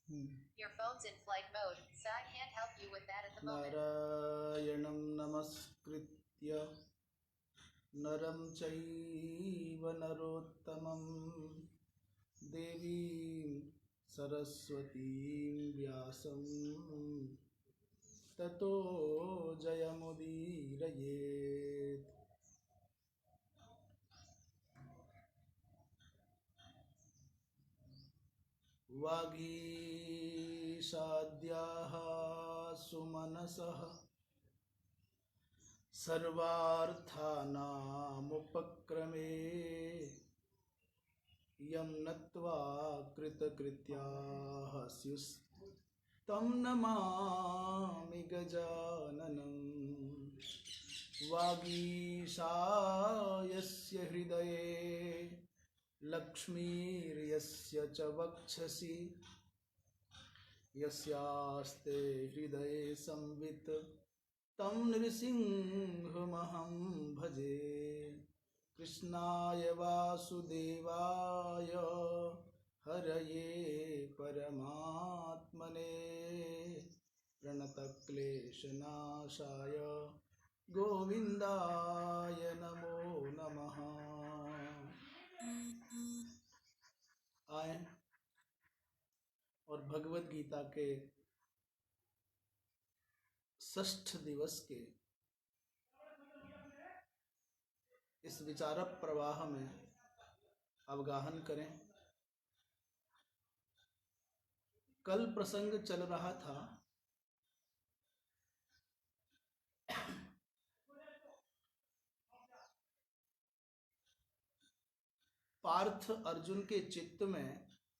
Your phone's in flight mode, so I can't help you with that at the moment. नारायणं नमस्कृत्य नरं चैव नरोत्तमं देवीं सरस्वतीं व्यासं ततो जयमुदीरयेत्। वागीशाद्याः सुमनसः सर्वार्थानामुपक्रमे यं नत्वा कृतकृत्याः स्युस्तं नमामि गजाननं। वागीशायस्य हृदये लक्ष्मीर्यस्य च वक्षसि यस्यास्ते हृदये संवित् तं नृसिंहमहं भजे। कृष्णाय वासुदेवाय हरये परमात्मने प्रणतक्लेशनाशाय गोविन्दाय नमो नमः। आए और भगवत गीता के षष्ठ दिवस के इस विचार प्रवाह में अवगाहन करें। कल प्रसंग चल रहा था पार्थ अर्जुन के चित्त में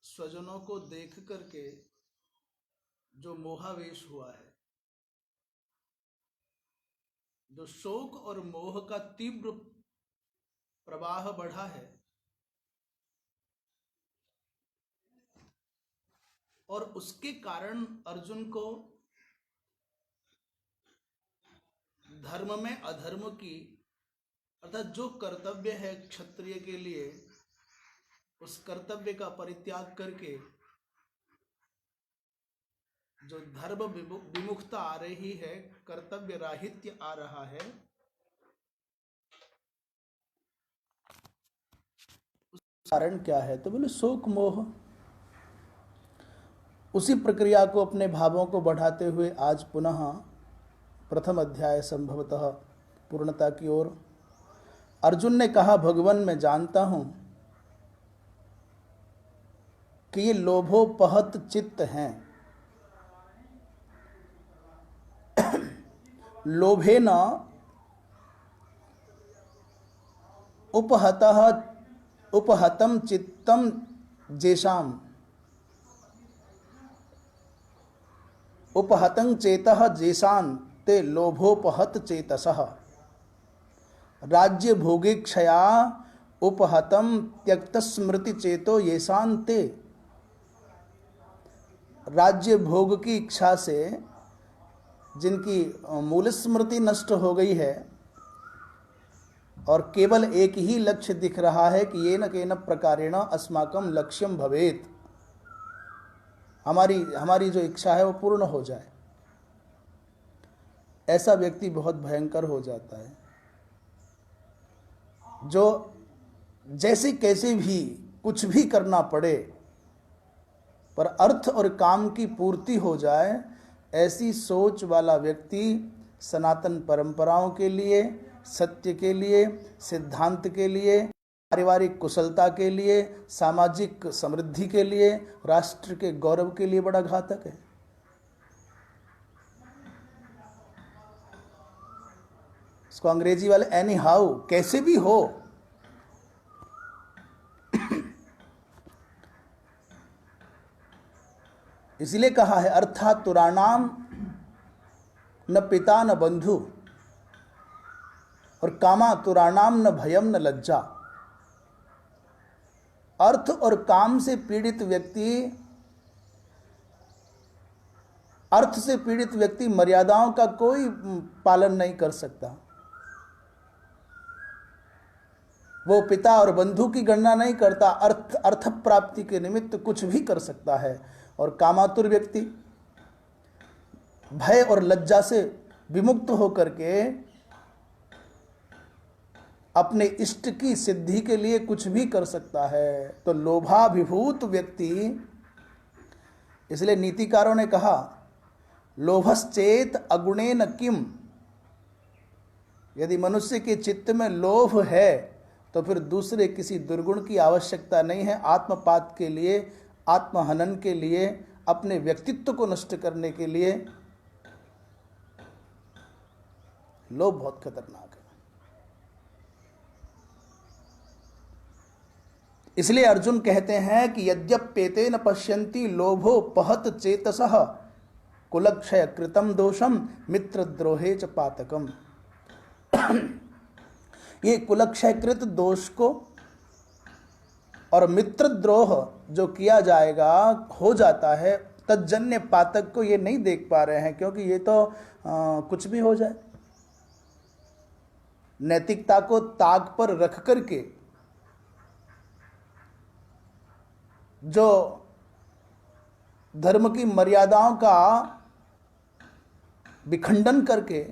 स्वजनों को देख करके जो मोहावेश हुआ है, जो शोक और मोह का तीव्र प्रवाह बढ़ा है, और उसके कारण अर्जुन को धर्म में अधर्म की अर्थात जो कर्तव्य है क्षत्रिय के लिए उस कर्तव्य का परित्याग करके जो धर्म विमुखता आ रही है, कर्तव्य राहित्य आ रहा है, उसका कारण क्या है? तो बोले शोक मोह। उसी प्रक्रिया को अपने भावों को बढ़ाते हुए आज पुनः प्रथम अध्याय संभवतः पूर्णता की ओर। अर्जुन ने कहा, भगवान मैं जानता हूं कि ये लोभोपहत चित्त हैं। लोभेन उपहतम चित्तम जेषाम उपहतं चेतः जेषां ते लोभोपहत चेतसः राज्य भोगेक्षया उपहतम त्यक्त स्मृति चेतो येषां ते। राज्य भोग की इच्छा से जिनकी मूल स्मृति नष्ट हो गई है और केवल एक ही लक्ष्य दिख रहा है कि येन केन प्रकारेण अस्माकं लक्ष्यम भवेत, हमारी जो इच्छा है वो पूर्ण हो जाए, ऐसा व्यक्ति बहुत भयंकर हो जाता है। जो जैसे कैसे भी कुछ भी करना पड़े पर अर्थ और काम की पूर्ति हो जाए, ऐसी सोच वाला व्यक्ति सनातन परंपराओं के लिए, सत्य के लिए, सिद्धांत के लिए, पारिवारिक कुशलता के लिए, सामाजिक समृद्धि के लिए, राष्ट्र के गौरव के लिए बड़ा घातक है। इसको अंग्रेजी वाले एनी हाउ, कैसे भी हो, इसलिए कहा है अर्थात तुराणाम न पिता न बंधु और कामा तुराणाम न भयम न लज्जा। अर्थ और काम से पीड़ित व्यक्ति, अर्थ से पीड़ित व्यक्ति मर्यादाओं का कोई पालन नहीं कर सकता। वो पिता और बंधु की गणना नहीं करता, अर्थ प्राप्ति के निमित्त कुछ भी कर सकता है। और कामातुर व्यक्ति भय और लज्जा से विमुक्त होकर के अपने इष्ट की सिद्धि के लिए कुछ भी कर सकता है। तो लोभाभिभूत व्यक्ति, इसलिए नीतिकारों ने कहा लोभश्चेत अगुणेन किम, यदि मनुष्य के चित्त में लोभ है तो फिर दूसरे किसी दुर्गुण की आवश्यकता नहीं है। आत्मपात के लिए, आत्महनन के लिए, अपने व्यक्तित्व को नष्ट करने के लिए लोभ बहुत खतरनाक है। इसलिए अर्जुन कहते हैं कि यद्यप्येतेन पश्यन्ति लोभो पहत चेतसः कुलक्षय कृतम दोषम मित्रद्रोहे च पातकम। ये कुलक्षयकृत दोष को और मित्रद्रोह जो किया जाएगा, हो जाता है, तज्जन्य पातक को ये नहीं देख पा रहे हैं, क्योंकि ये तो कुछ भी हो जाए। नैतिकता को ताक पर रख करके जो धर्म की मर्यादाओं का विखंडन करके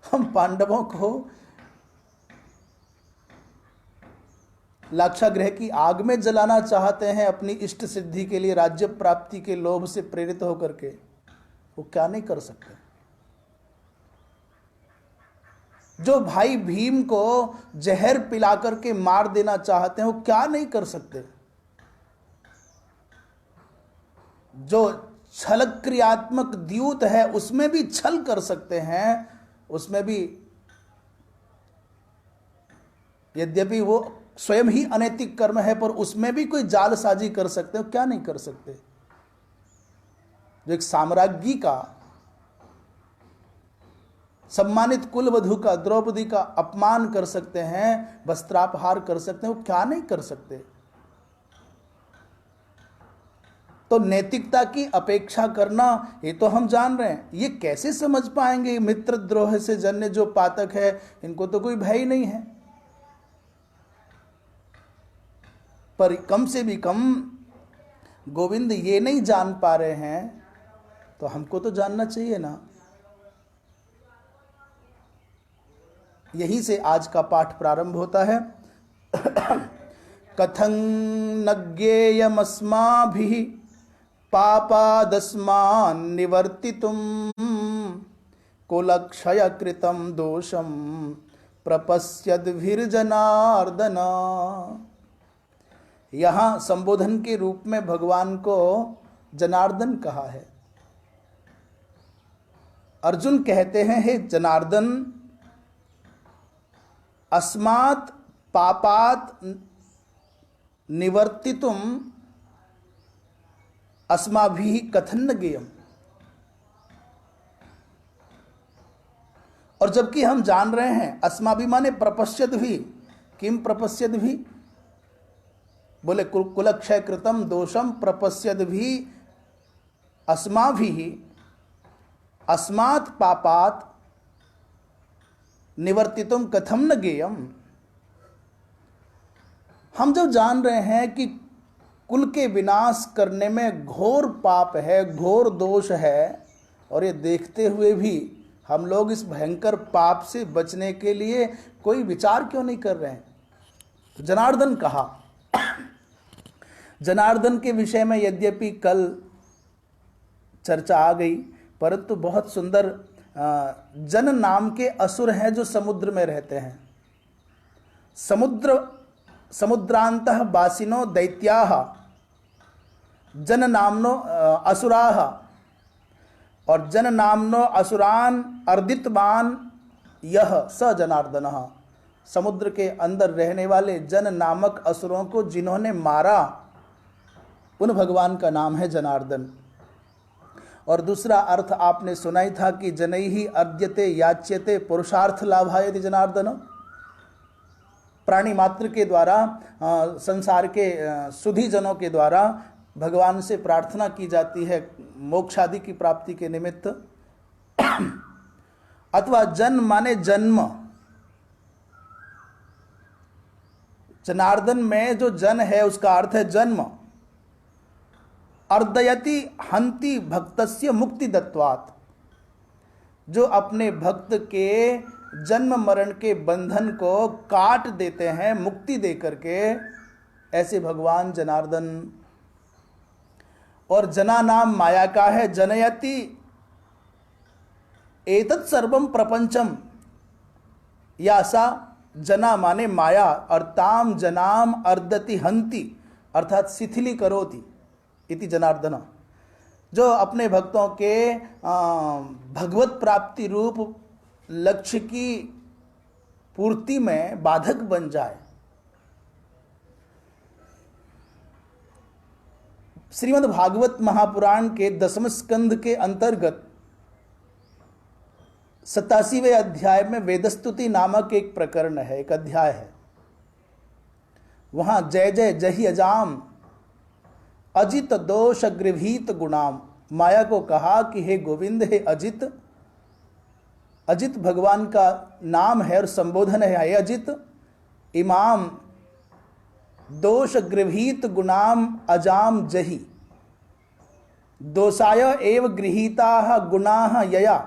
हम पांडवों को लाक्षागृह की आग में जलाना चाहते हैं अपनी इष्ट सिद्धि के लिए, राज्य प्राप्ति के लोभ से प्रेरित होकर के, वो क्या नहीं कर सकते। जो भाई भीम को जहर पिला करके मार देना चाहते हैं, वो क्या नहीं कर सकते। जो छल क्रियात्मक द्यूत है उसमें भी छल कर सकते हैं, उसमें भी यद्यपि वो स्वयं ही अनैतिक कर्म है पर उसमें भी कोई जालसाजी कर सकते हो, क्या नहीं कर सकते। जो एक साम्राज्ञी का, सम्मानित कुलवधू का, द्रौपदी का अपमान कर सकते हैं, वस्त्रापहार कर सकते हैं, वो क्या नहीं कर सकते। तो नैतिकता की अपेक्षा करना, ये तो हम जान रहे हैं। ये कैसे समझ पाएंगे मित्रद्रोह से जन्य जो पातक है, इनको तो कोई भय ही नहीं है। पर कम से भी कम गोविंद ये नहीं जान पा रहे हैं, तो हमको तो जानना चाहिए ना। यहीं से आज का पाठ प्रारंभ होता है। कथं न ज्ञेयमस्माभिः पापादस्मान् निवर्तितुं कुलक्षयकृतं दोषं प्रपश्यद्भिर्जनार्दन। यहाँ संबोधन के रूप में भगवान को जनार्दन कहा है। अर्जुन कहते हैं, हे जनार्दन, अस्मात् पापात् निवर्तितुम अस्माभिः कथं न ज्ञेयम्। और जबकि हम जान रहे हैं, अस्माभि माने प्रपश्यद भी, किम प्रपश्यद भी, बोले कुलक्षय कृतम दोषम प्रपश्यद भी अस्माभिः अस्मात् पापात् निवर्तितुम कथम न ज्ञेयम्। हम जो जान रहे हैं कि कुल के विनाश करने में घोर पाप है, घोर दोष है, और ये देखते हुए भी हम लोग इस भयंकर पाप से बचने के लिए कोई विचार क्यों नहीं कर रहे हैं। जनार्दन कहा। जनार्दन के विषय में यद्यपि कल चर्चा आ गई, परंतु बहुत सुंदर जन नाम के असुर हैं जो समुद्र में रहते हैं। समुद्रांतः वासिनो दैत्याः जन नामनो असुराः, और जन नामनो असुरान अर्दितवान यह स जनार्दनः। समुद्र के अंदर रहने वाले जन नामक असुरों को जिन्होंने मारा, उन भगवान का नाम है जनार्दन। और दूसरा अर्थ आपने सुना ही था कि जनैहि अद्यते याच्यते पुरुषार्थ लाभायति जनार्दन। प्राणी मात्र के द्वारा, संसार के सुधी जनों के द्वारा भगवान से प्रार्थना की जाती है मोक्षादि की प्राप्ति के निमित्त। अथवा जन माने जन्म। जनार्दन में जो जन है उसका अर्थ है जन्म। अर्दयति हंति भक्तस्य मुक्ति दत्वात्, जो अपने भक्त के जन्म मरण के बंधन को काट देते हैं मुक्ति दे करके, ऐसे भगवान जनार्दन। और जना नाम माया का है, जनयति एतत् सर्वम प्रपंचम, या सा जना माने माया, और ताम जनाम अर्दति हंति अर्थात शिथिली करोति इति जनार्दन, जो अपने भक्तों के भगवत प्राप्ति रूप लक्ष्य की पूर्ति में बाधक बन जाए। श्रीमद् भागवत महापुराण के 10वें स्कंद के अंतर्गत 87वें अध्याय में वेदस्तुति नामक एक प्रकरण है, एक अध्याय है। वहां जय जय जहि अजाम अजित दोष गृभीत गुणाम, माया को कहा कि हे गोविंद, हे अजित, अजित भगवान का नाम है और संबोधन है, हे अजित, इमाम दोष गृभीत गुणाम अजाम जहि, दोषाय एव गृहीता गुणाः यया,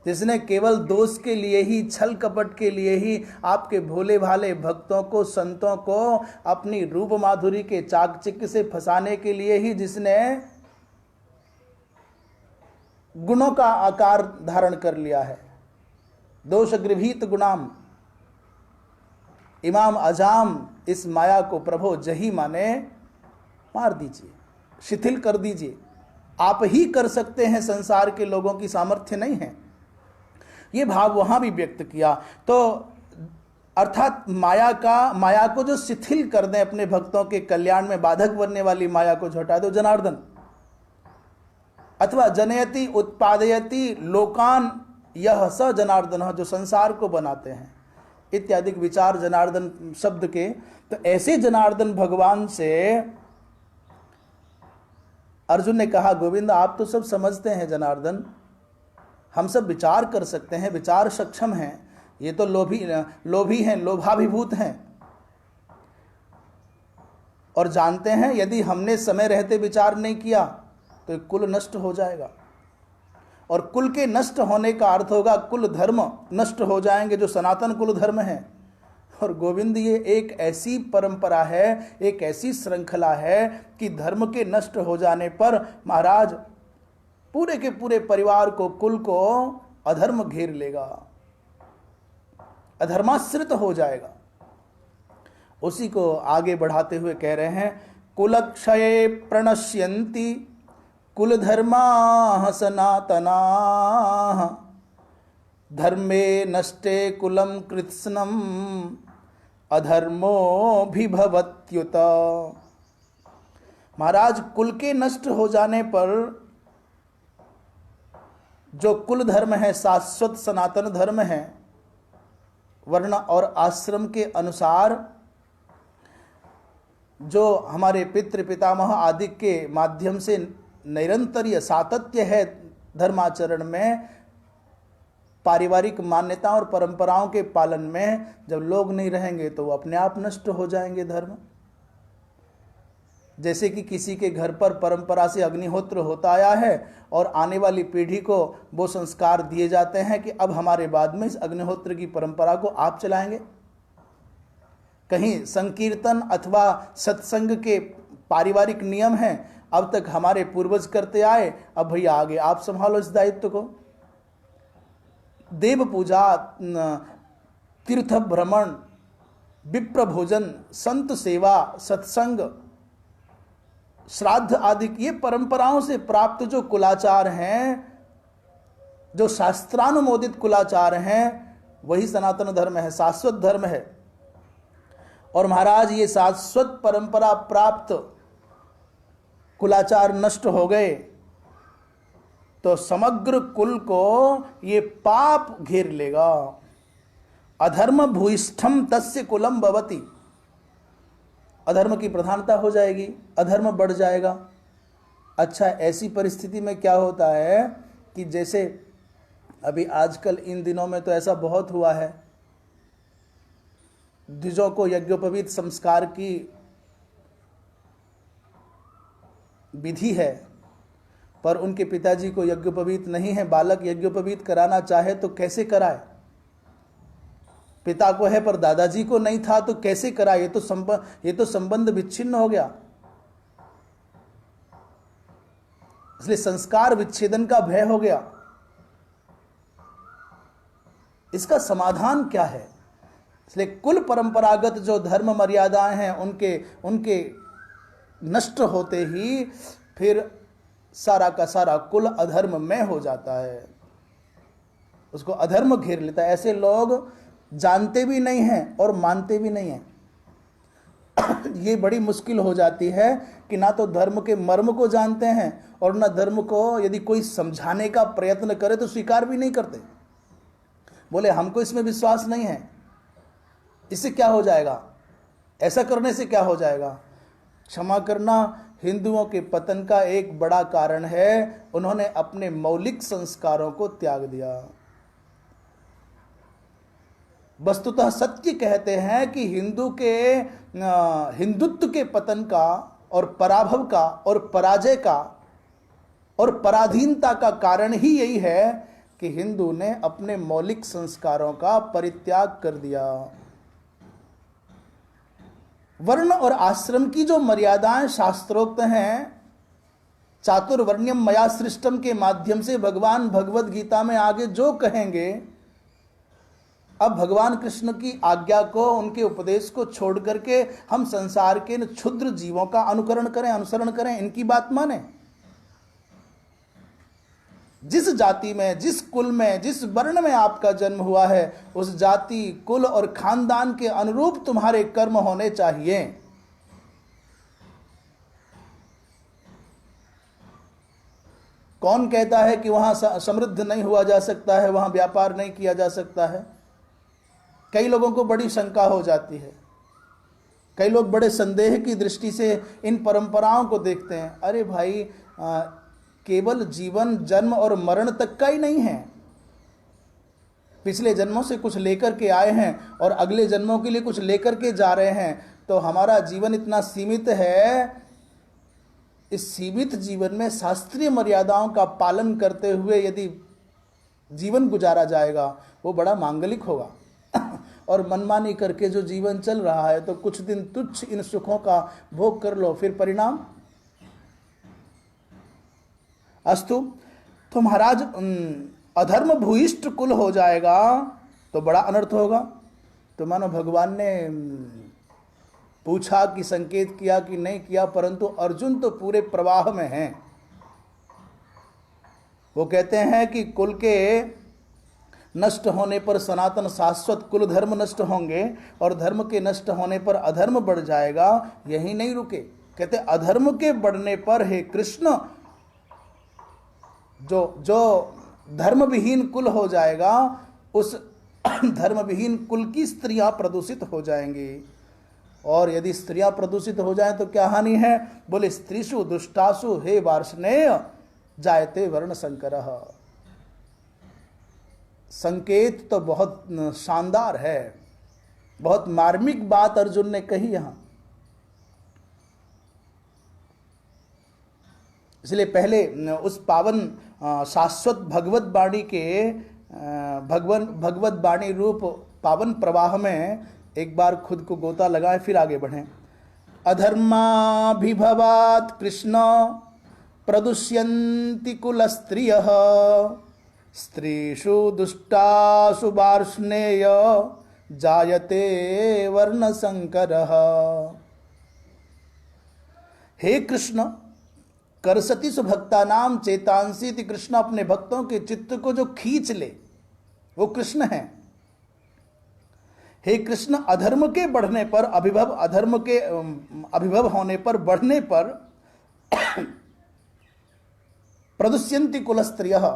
जिसने केवल दोष के लिए ही, छल कपट के लिए ही आपके भोले भाले भक्तों को, संतों को अपनी रूप माधुरी के चाकचिक्य से फंसाने के लिए ही जिसने गुणों का आकार धारण कर लिया है, दोष गृभीत गुणाम, इमाम अजाम, इस माया को प्रभो जही माने मार दीजिए, शिथिल कर दीजिए। आप ही कर सकते हैं, संसार के लोगों की सामर्थ्य नहीं है। ये भाव वहां भी व्यक्त किया। तो अर्थात माया को जो शिथिल कर दें, अपने भक्तों के कल्याण में बाधक बनने वाली माया को हटा दो, जनार्दन। अथवा जनयति उत्पादयति लोकान यह स जनार्दन, जो संसार को बनाते हैं, इत्यादि विचार जनार्दन शब्द के। तो ऐसे जनार्दन भगवान से अर्जुन ने कहा, गोविंद आप तो सब समझते हैं जनार्दन, हम सब विचार कर सकते हैं, विचार सक्षम हैं, ये तो लोभी हैं, लोभाभिभूत हैं, और जानते हैं यदि हमने समय रहते विचार नहीं किया तो कुल नष्ट हो जाएगा, और कुल के नष्ट होने का अर्थ होगा कुल धर्म नष्ट हो जाएंगे, जो सनातन कुल धर्म है। और गोविंद, ये एक ऐसी परंपरा है, एक ऐसी श्रृंखला है कि धर्म के नष्ट हो जाने पर महाराज पूरे के पूरे परिवार को, कुल को अधर्म घेर लेगा, अधर्माश्रित हो जाएगा। उसी को आगे बढ़ाते हुए कह रहे हैं, कुलक्षये प्रणश्यन्ति कुल धर्मा सनातना, धर्मे नष्टे कुलम कृत्स्नम अधर्मो भी भवत्युत। महाराज, कुल के नष्ट हो जाने पर जो कुल धर्म है, शाश्वत सनातन धर्म है, वर्ण और आश्रम के अनुसार जो हमारे पितृ पितामह आदि के माध्यम से निरंतर सातत्य है धर्माचरण में, पारिवारिक मान्यताओं और परंपराओं के पालन में, जब लोग नहीं रहेंगे तो वो अपने आप नष्ट हो जाएंगे धर्म। जैसे कि किसी के घर पर परंपरा से अग्निहोत्र होता आया है और आने वाली पीढ़ी को वो संस्कार दिए जाते हैं कि अब हमारे बाद में इस अग्निहोत्र की परंपरा को आप चलाएंगे। कहीं संकीर्तन अथवा सत्संग के पारिवारिक नियम हैं, अब तक हमारे पूर्वज करते आए, अब भैया आगे आप संभालो इस दायित्व को। देव पूजा, तीर्थ भ्रमण, विप्र भोजन, संत सेवा, सत्संग, श्राद्ध आदि ये परंपराओं से प्राप्त जो कुलाचार हैं, जो शास्त्रानुमोदित कुलाचार हैं, वही सनातन धर्म है, शाश्वत धर्म है। और महाराज, ये शाश्वत परंपरा प्राप्त कुलाचार नष्ट हो गए तो समग्र कुल को ये पाप घेर लेगा। अधर्म भूयिष्ठम तस्य कुलम भवति, अधर्म की प्रधानता हो जाएगी, अधर्म बढ़ जाएगा। अच्छा, ऐसी परिस्थिति में क्या होता है कि जैसे अभी आजकल इन दिनों में तो ऐसा बहुत हुआ है, द्विजों को यज्ञोपवीत संस्कार की विधि है, पर उनके पिताजी को यज्ञोपवीत नहीं है। बालक यज्ञोपवीत कराना चाहे तो कैसे कराए? पिता को है पर दादाजी को नहीं था तो कैसे कराए? ये तो संबंध विच्छिन्न हो गया। इसलिए संस्कार विच्छेदन का भय हो गया। इसका समाधान क्या है? इसलिए कुल परंपरागत जो धर्म मर्यादाएं हैं उनके नष्ट होते ही फिर सारा का सारा कुल अधर्म में हो जाता है, उसको अधर्म घेर लेता है। ऐसे लोग जानते भी नहीं हैं और मानते भी नहीं हैं। ये बड़ी मुश्किल हो जाती है कि ना तो धर्म के मर्म को जानते हैं और ना धर्म को यदि कोई समझाने का प्रयत्न करे तो स्वीकार भी नहीं करते। बोले हमको इसमें विश्वास नहीं है, इससे क्या हो जाएगा, ऐसा करने से क्या हो जाएगा। क्षमा करना, हिंदुओं के पतन का एक बड़ा कारण है, उन्होंने अपने मौलिक संस्कारों को त्याग दिया। वस्तुतः सत्य कहते हैं कि हिंदुत्व के पतन का और पराभव का और पराजय का और पराधीनता का कारण ही यही है कि हिंदू ने अपने मौलिक संस्कारों का परित्याग कर दिया। वर्ण और आश्रम की जो मर्यादाएं शास्त्रोक्त हैं, चातुर्वर्ण्यम मया सृष्टम के माध्यम से भगवान भगवत गीता में आगे जो कहेंगे, अब भगवान कृष्ण की आज्ञा को, उनके उपदेश को छोड़ करके हम संसार के इन क्षुद्र जीवों का अनुसरण करें, इनकी बात माने। जिस जाति में, जिस कुल में, जिस वर्ण में आपका जन्म हुआ है, उस जाति, कुल और खानदान के अनुरूप तुम्हारे कर्म होने चाहिए। कौन कहता है कि वहां समृद्ध नहीं हुआ जा सकता है, वहां व्यापार नहीं किया जा सकता है? कई लोगों को बड़ी शंका हो जाती है, कई लोग बड़े संदेह की दृष्टि से इन परंपराओं को देखते हैं। अरे भाई, केवल जीवन, जन्म और मरण तक का ही नहीं है, पिछले जन्मों से कुछ लेकर के आए हैं और अगले जन्मों के लिए कुछ लेकर के जा रहे हैं। तो हमारा जीवन इतना सीमित है, इस सीमित जीवन में शास्त्रीय मर्यादाओं का पालन करते हुए यदि जीवन गुजारा जाएगा वो बड़ा मांगलिक होगा। और मनमानी करके जो जीवन चल रहा है तो कुछ दिन तुच्छ इन सुखों का भोग कर लो, फिर परिणाम। अस्तु, तो महाराज अधर्म भूयिष्ठ कुल हो जाएगा तो बड़ा अनर्थ होगा। तो मानो भगवान ने पूछा कि संकेत किया कि नहीं किया, परंतु अर्जुन तो पूरे प्रवाह में हैं। वो कहते हैं कि कुल के नष्ट होने पर सनातन शाश्वत कुल धर्म नष्ट होंगे और धर्म के नष्ट होने पर अधर्म बढ़ जाएगा। यही नहीं रुके, कहते अधर्म के बढ़ने पर हे कृष्ण जो धर्म विहीन कुल हो जाएगा, उस धर्म विहीन कुल की स्त्रियां प्रदूषित हो जाएंगी। और यदि स्त्रियां प्रदूषित हो जाएं तो क्या हानि है? बोले स्त्रीषु दुष्टासु हे वार्ष्णेय जायते वर्ण संकरः। संकेत तो बहुत शानदार है, बहुत मार्मिक बात अर्जुन ने कही यहां। इसलिए पहले उस पावन शाश्वत भगवत वाणी के भगवत वाणी रूप पावन प्रवाह में एक बार खुद को गोता लगाए, फिर आगे बढ़ें। अधर्माभिभवात् कृष्ण प्रदुष्यन्ति कुल स्त्रियः स्त्रीषु दुष्टासु वार्ष्णेय जायते वर्ण संकरः। हे कृष्ण, करसति सुभक्ता नाम चेतांसी। कृष्ण अपने भक्तों के चित्त को जो खींच ले वो कृष्ण है। हे कृष्ण, अधर्म के बढ़ने पर, अधर्म के अभिभव होने पर, बढ़ने पर प्रदुष्यन्ति कुल स्त्रियः,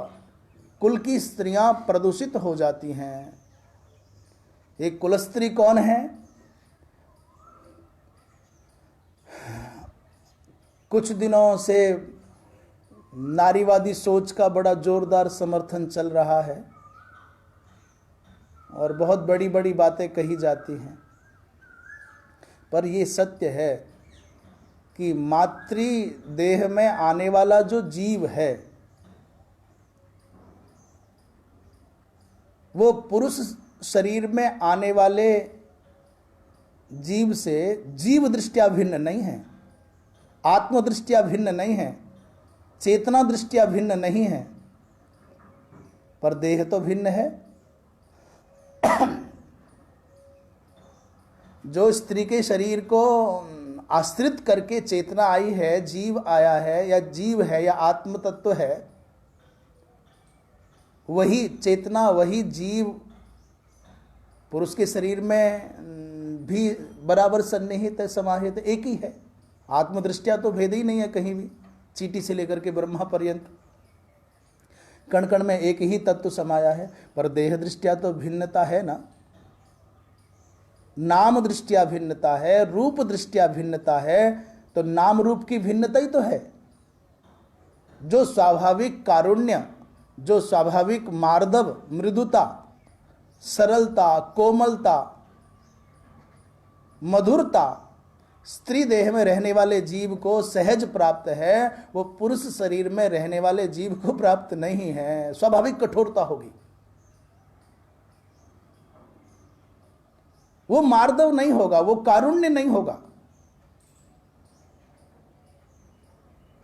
कुल की स्त्रियां प्रदूषित हो जाती हैं। एक कुल स्त्री कौन है? कुछ दिनों से नारीवादी सोच का बड़ा जोरदार समर्थन चल रहा है और बहुत बड़ी बड़ी बातें कही जाती हैं, पर ये सत्य है कि मातृ देह में आने वाला जो जीव है वो पुरुष शरीर में आने वाले जीव से जीव दृष्टिया भिन्न नहीं है, आत्म दृष्टिया भिन्न नहीं है, चेतना दृष्टिया भिन्न नहीं है, पर देह तो भिन्न है। जो स्त्री के शरीर को आश्रित करके चेतना आई है, जीव आया है या जीव है या आत्म तत्व है, वही चेतना वही जीव पुरुष के शरीर में भी बराबर सन्निहित है, समाहित एक ही है। आत्मदृष्टिया तो भेद ही नहीं है कहीं भी, चींटी से लेकर के ब्रह्मा पर्यंत कण कण में एक ही तत्व समाया है, पर देह दृष्टिया तो भिन्नता है ना, नाम दृष्टिया भिन्नता है, रूप दृष्टिया भिन्नता है, तो नाम रूप की भिन्नता ही तो है। जो स्वाभाविक कारुण्य, जो स्वाभाविक मार्दव, मृदुता, सरलता, कोमलता, मधुरता स्त्री देह में रहने वाले जीव को सहज प्राप्त है, वो पुरुष शरीर में रहने वाले जीव को प्राप्त नहीं है। स्वाभाविक कठोरता होगी, वो मार्दव नहीं होगा, वो कारुण्य नहीं होगा।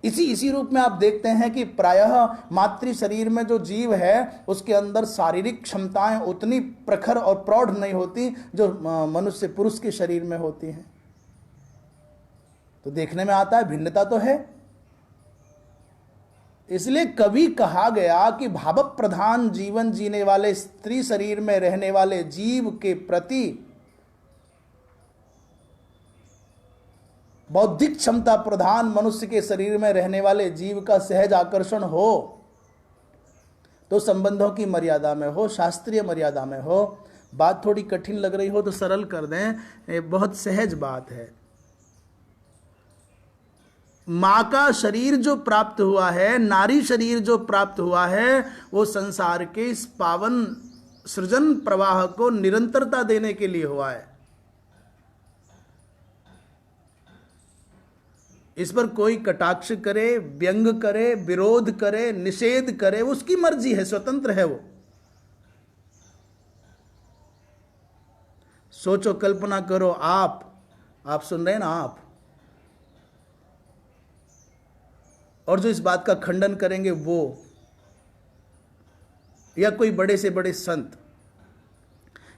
इसी रूप में आप देखते हैं कि प्रायः मातृ शरीर में जो जीव है उसके अंदर शारीरिक क्षमताएं उतनी प्रखर और प्रौढ़ नहीं होती जो मनुष्य पुरुष के शरीर में होती हैं। तो देखने में आता है भिन्नता तो है। इसलिए कभी कहा गया कि भाव प्रधान जीवन जीने वाले स्त्री शरीर में रहने वाले जीव के प्रति बौद्धिक क्षमता प्रधान मनुष्य के शरीर में रहने वाले जीव का सहज आकर्षण हो तो संबंधों की मर्यादा में हो, शास्त्रीय मर्यादा में हो। बात थोड़ी कठिन लग रही हो तो सरल कर दें, ये बहुत सहज बात है। मां का शरीर जो प्राप्त हुआ है, नारी शरीर जो प्राप्त हुआ है, वो संसार के इस पावन सृजन प्रवाह को निरंतरता देने के लिए हुआ है। इस पर कोई कटाक्ष करे, व्यंग करे, विरोध करे, निषेध करे, उसकी मर्जी है, स्वतंत्र है वो। सोचो, कल्पना करो, आप सुन रहे हैं ना, आप, और जो इस बात का खंडन करेंगे वो, या कोई बड़े से बड़े संत,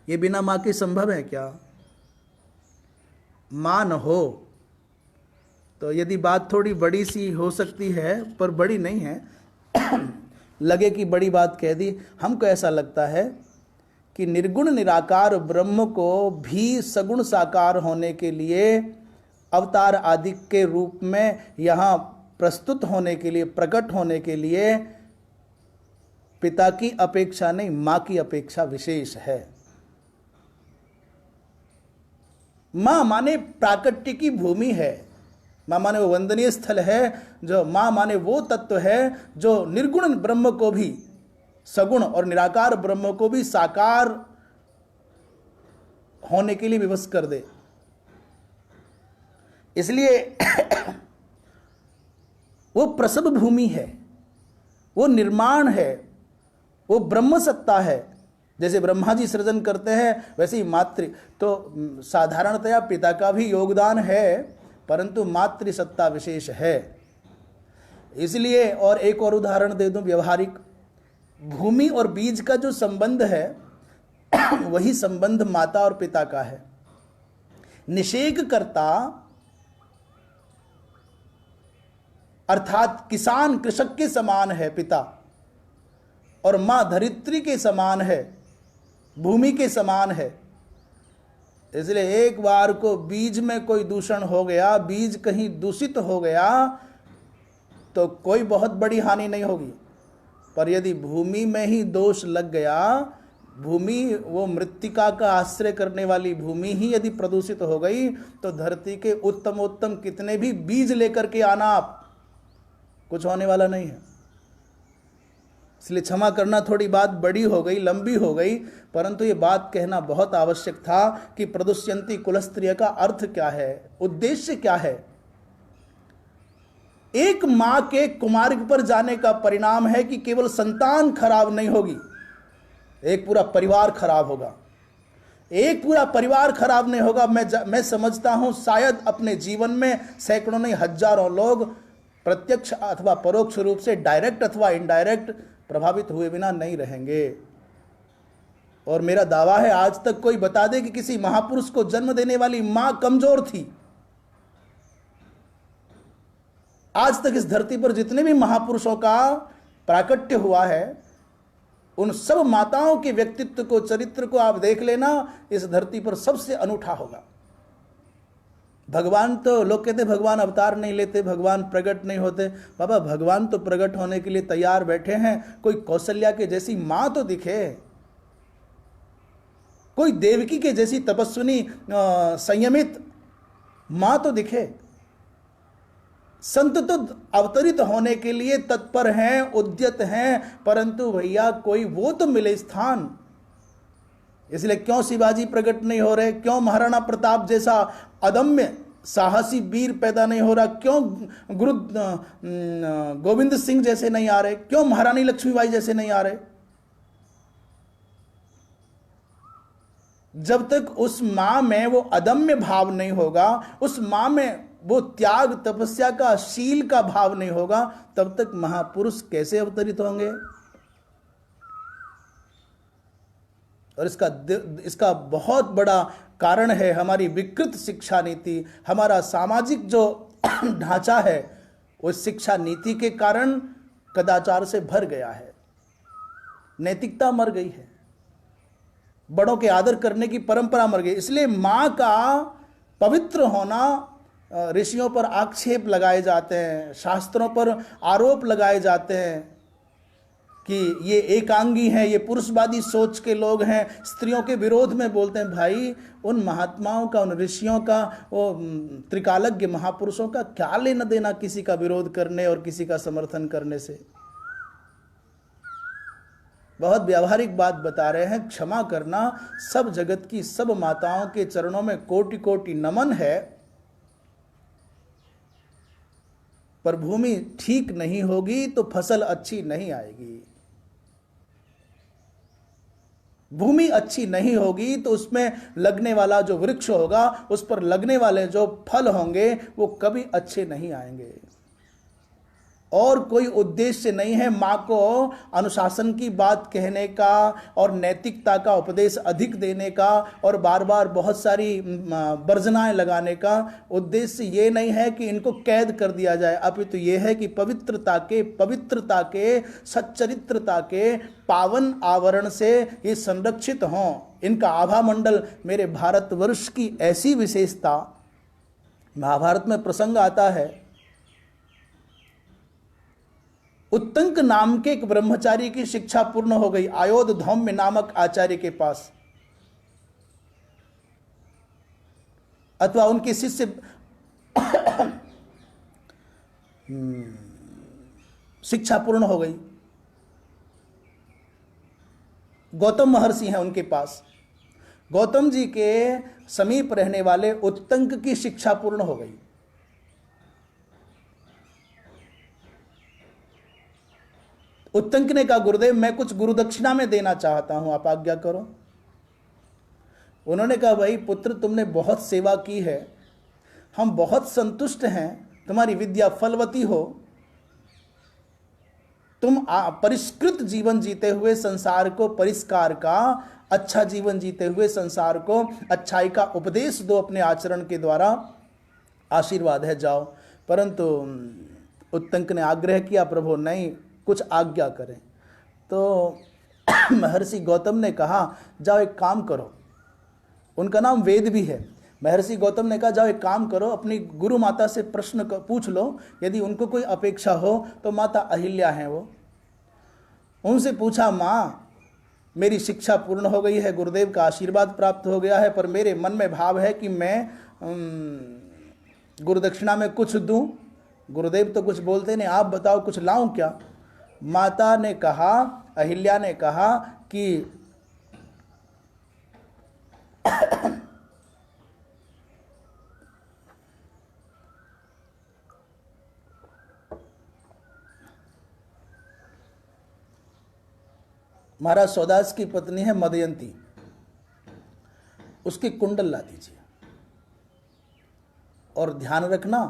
ये बिना मां के संभव है क्या? मां न हो तो यदि बात थोड़ी बड़ी सी हो सकती है, पर बड़ी नहीं है, लगे कि बड़ी बात कह दी। हमको ऐसा लगता है कि निर्गुण निराकार ब्रह्म को भी सगुण साकार होने के लिए, अवतार आदि के रूप में यहाँ प्रस्तुत होने के लिए, प्रकट होने के लिए पिता की अपेक्षा नहीं, माँ की अपेक्षा विशेष है। माँ माने प्राकट्य की भूमि है, माँ माने वो वंदनीय स्थल है, जो माँ माने वो तत्व है जो निर्गुण ब्रह्म को भी, सगुण और निराकार ब्रह्म को भी साकार होने के लिए विवश कर दे। इसलिए वो प्रसव भूमि है, वो निर्माण है, वो ब्रह्म सत्ता है। जैसे ब्रह्मा जी सृजन करते हैं वैसे ही मातृ, तो साधारणतया पिता का भी योगदान है, परंतु मातृ सत्ता विशेष है। इसलिए, और एक और उदाहरण दे दूं व्यवहारिक, भूमि और बीज का जो संबंध है वही संबंध माता और पिता का है। निषेक करता अर्थात किसान कृषक के समान है पिता, और मां धरित्री के समान है, भूमि के समान है। इसलिए एक बार को बीज में कोई दूषण हो गया, बीज कहीं दूषित हो गया तो कोई बहुत बड़ी हानि नहीं होगी, पर यदि भूमि में ही दोष लग गया, भूमि वो मृत्तिका का आश्रय करने वाली भूमि ही यदि प्रदूषित हो गई, तो धरती के उत्तम कितने भी बीज लेकर के आना आप, कुछ होने वाला नहीं है। इसलिए क्षमा करना, थोड़ी बात बड़ी हो गई, लंबी हो गई, परंतु ये बात कहना बहुत आवश्यक था कि प्रदुष्यंती कुलस्त्रिय का अर्थ क्या है, उद्देश्य क्या है। एक मां के कुमार्ग पर जाने का परिणाम है कि केवल संतान खराब नहीं होगी, एक पूरा परिवार खराब होगा। एक पूरा परिवार खराब नहीं होगा। मैं समझता हूं शायद अपने जीवन में सैकड़ों नहीं हजारों लोग प्रत्यक्ष अथवा परोक्ष रूप से, डायरेक्ट अथवा इनडायरेक्ट, प्रभावित हुए बिना नहीं रहेंगे। और मेरा दावा है, आज तक कोई बता दे कि किसी महापुरुष को जन्म देने वाली मां कमजोर थी। आज तक इस धरती पर जितने भी महापुरुषों का प्राकट्य हुआ है, उन सब माताओं के व्यक्तित्व को, चरित्र को आप देख लेना, इस धरती पर सबसे अनूठा होगा। भगवान तो, लोग कहते भगवान अवतार नहीं लेते, भगवान प्रकट नहीं होते। बाबा, भगवान तो प्रकट होने के लिए तैयार बैठे हैं। कोई कौशल्या के जैसी मां तो दिखे, कोई देवकी के जैसी तपस्विनी संयमित मां तो दिखे। संत तो अवतरित होने के लिए तत्पर हैं, उद्यत हैं, परंतु भैया कोई वो तो मिले स्थान। इसलिए क्यों शिवाजी प्रकट नहीं हो रहे, क्यों महाराणा प्रताप जैसा अदम्य साहसी वीर पैदा नहीं हो रहा, क्यों गुरु गोविंद सिंह जैसे नहीं आ रहे, क्यों महारानी लक्ष्मीबाई जैसे नहीं आ रहे? जब तक उस मां में वो अदम्य भाव नहीं होगा, उस मां में वो त्याग, तपस्या का, शील का भाव नहीं होगा, तब तक महापुरुष कैसे अवतरित होंगे? और इसका बहुत बड़ा कारण है हमारी विकृत शिक्षा नीति। हमारा सामाजिक जो ढांचा है, उस शिक्षा नीति के कारण कदाचार से भर गया है, नैतिकता मर गई है, बड़ों के आदर करने की परंपरा मर गई। इसलिए मां का पवित्र होना, ऋषियों पर आक्षेप लगाए जाते हैं, शास्त्रों पर आरोप लगाए जाते हैं कि ये एकांगी हैं, ये पुरुषवादी सोच के लोग हैं, स्त्रियों के विरोध में बोलते हैं। भाई, उन महात्माओं का, उन ऋषियों का, वो त्रिकालज्ञ महापुरुषों का क्या लेना देना किसी का विरोध करने और किसी का समर्थन करने से? बहुत व्यावहारिक बात बता रहे हैं। क्षमा करना, सब जगत की सब माताओं के चरणों में कोटि कोटि नमन है, पर भूमि ठीक नहीं होगी तो फसल अच्छी नहीं आएगी। भूमि अच्छी नहीं होगी तो उसमें लगने वाला जो वृक्ष होगा, उस पर लगने वाले जो फल होंगे, वो कभी अच्छे नहीं आएंगे। और कोई उद्देश्य नहीं है मां को अनुशासन की बात कहने का और नैतिकता का उपदेश अधिक देने का और बार बार बहुत सारी वर्जनाएं लगाने का। उद्देश्य ये नहीं है कि इनको कैद कर दिया जाए, अपितु ये है कि पवित्रता के सच्चरित्रता के पावन आवरण से ये संरक्षित हों। इनका आभा मंडल, मेरे भारतवर्ष की ऐसी विशेषता, महाभारत में प्रसंग आता है, उत्तंक नाम के एक ब्रह्मचारी की शिक्षा पूर्ण हो गई आयोध धौम्य नामक आचार्य के पास, अथवा उनके शिष्य शिक्षा पूर्ण हो गई। गौतम महर्षि हैं उनके पास। गौतम जी के समीप रहने वाले उत्तंक की शिक्षा पूर्ण हो गई। उत्तंक ने कहा, गुरुदेव मैं कुछ गुरु दक्षिणा में देना चाहता हूं, आप आज्ञा करो। उन्होंने कहा, भाई पुत्र, तुमने बहुत सेवा की है, हम बहुत संतुष्ट हैं, तुम्हारी विद्या फलवती हो, तुम परिष्कृत जीवन जीते हुए संसार को परिष्कार का, अच्छा जीवन जीते हुए संसार को अच्छाई का उपदेश दो अपने आचरण के द्वारा, आशीर्वाद है, जाओ। परंतु उत्तंक ने आग्रह किया, प्रभु नहीं, कुछ आज्ञा करें। तो महर्षि गौतम ने कहा, जाओ एक काम करो। उनका नाम वेद भी है। महर्षि गौतम ने कहा, जाओ एक काम करो, अपनी गुरु माता से प्रश्न पूछ लो, यदि उनको कोई अपेक्षा हो तो माता अहिल्या हैं वो। उनसे पूछा, माँ मेरी शिक्षा पूर्ण हो गई है, गुरुदेव का आशीर्वाद प्राप्त हो गया है, पर मेरे मन में भाव है कि मैं गुरु दक्षिणा में कुछ दूं। गुरुदेव तो कुछ बोलते नहीं, आप बताओ कुछ लाऊं क्या? माता ने कहा, अहिल्या ने कहा कि महाराज सौदास की पत्नी है मदयंती, उसके कुंडल ला दीजिए और ध्यान रखना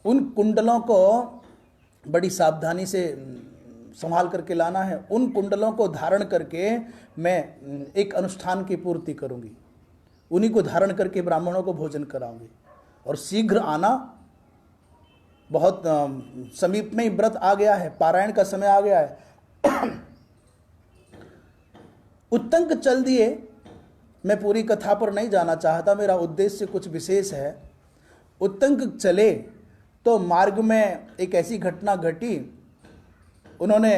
उन कुंडलों को बड़ी सावधानी से संभाल करके लाना है। उन कुंडलों को धारण करके मैं एक अनुष्ठान की पूर्ति करूंगी, उन्हीं को धारण करके ब्राह्मणों को भोजन कराऊंगी और शीघ्र आना। बहुत समीप में ही व्रत आ गया है, पारायण का समय आ गया है। उत्तंक चल दिए। मैं पूरी कथा पर नहीं जाना चाहता, मेरा उद्देश्य कुछ विशेष है। उत्तंक चले तो मार्ग में एक ऐसी घटना घटी, उन्होंने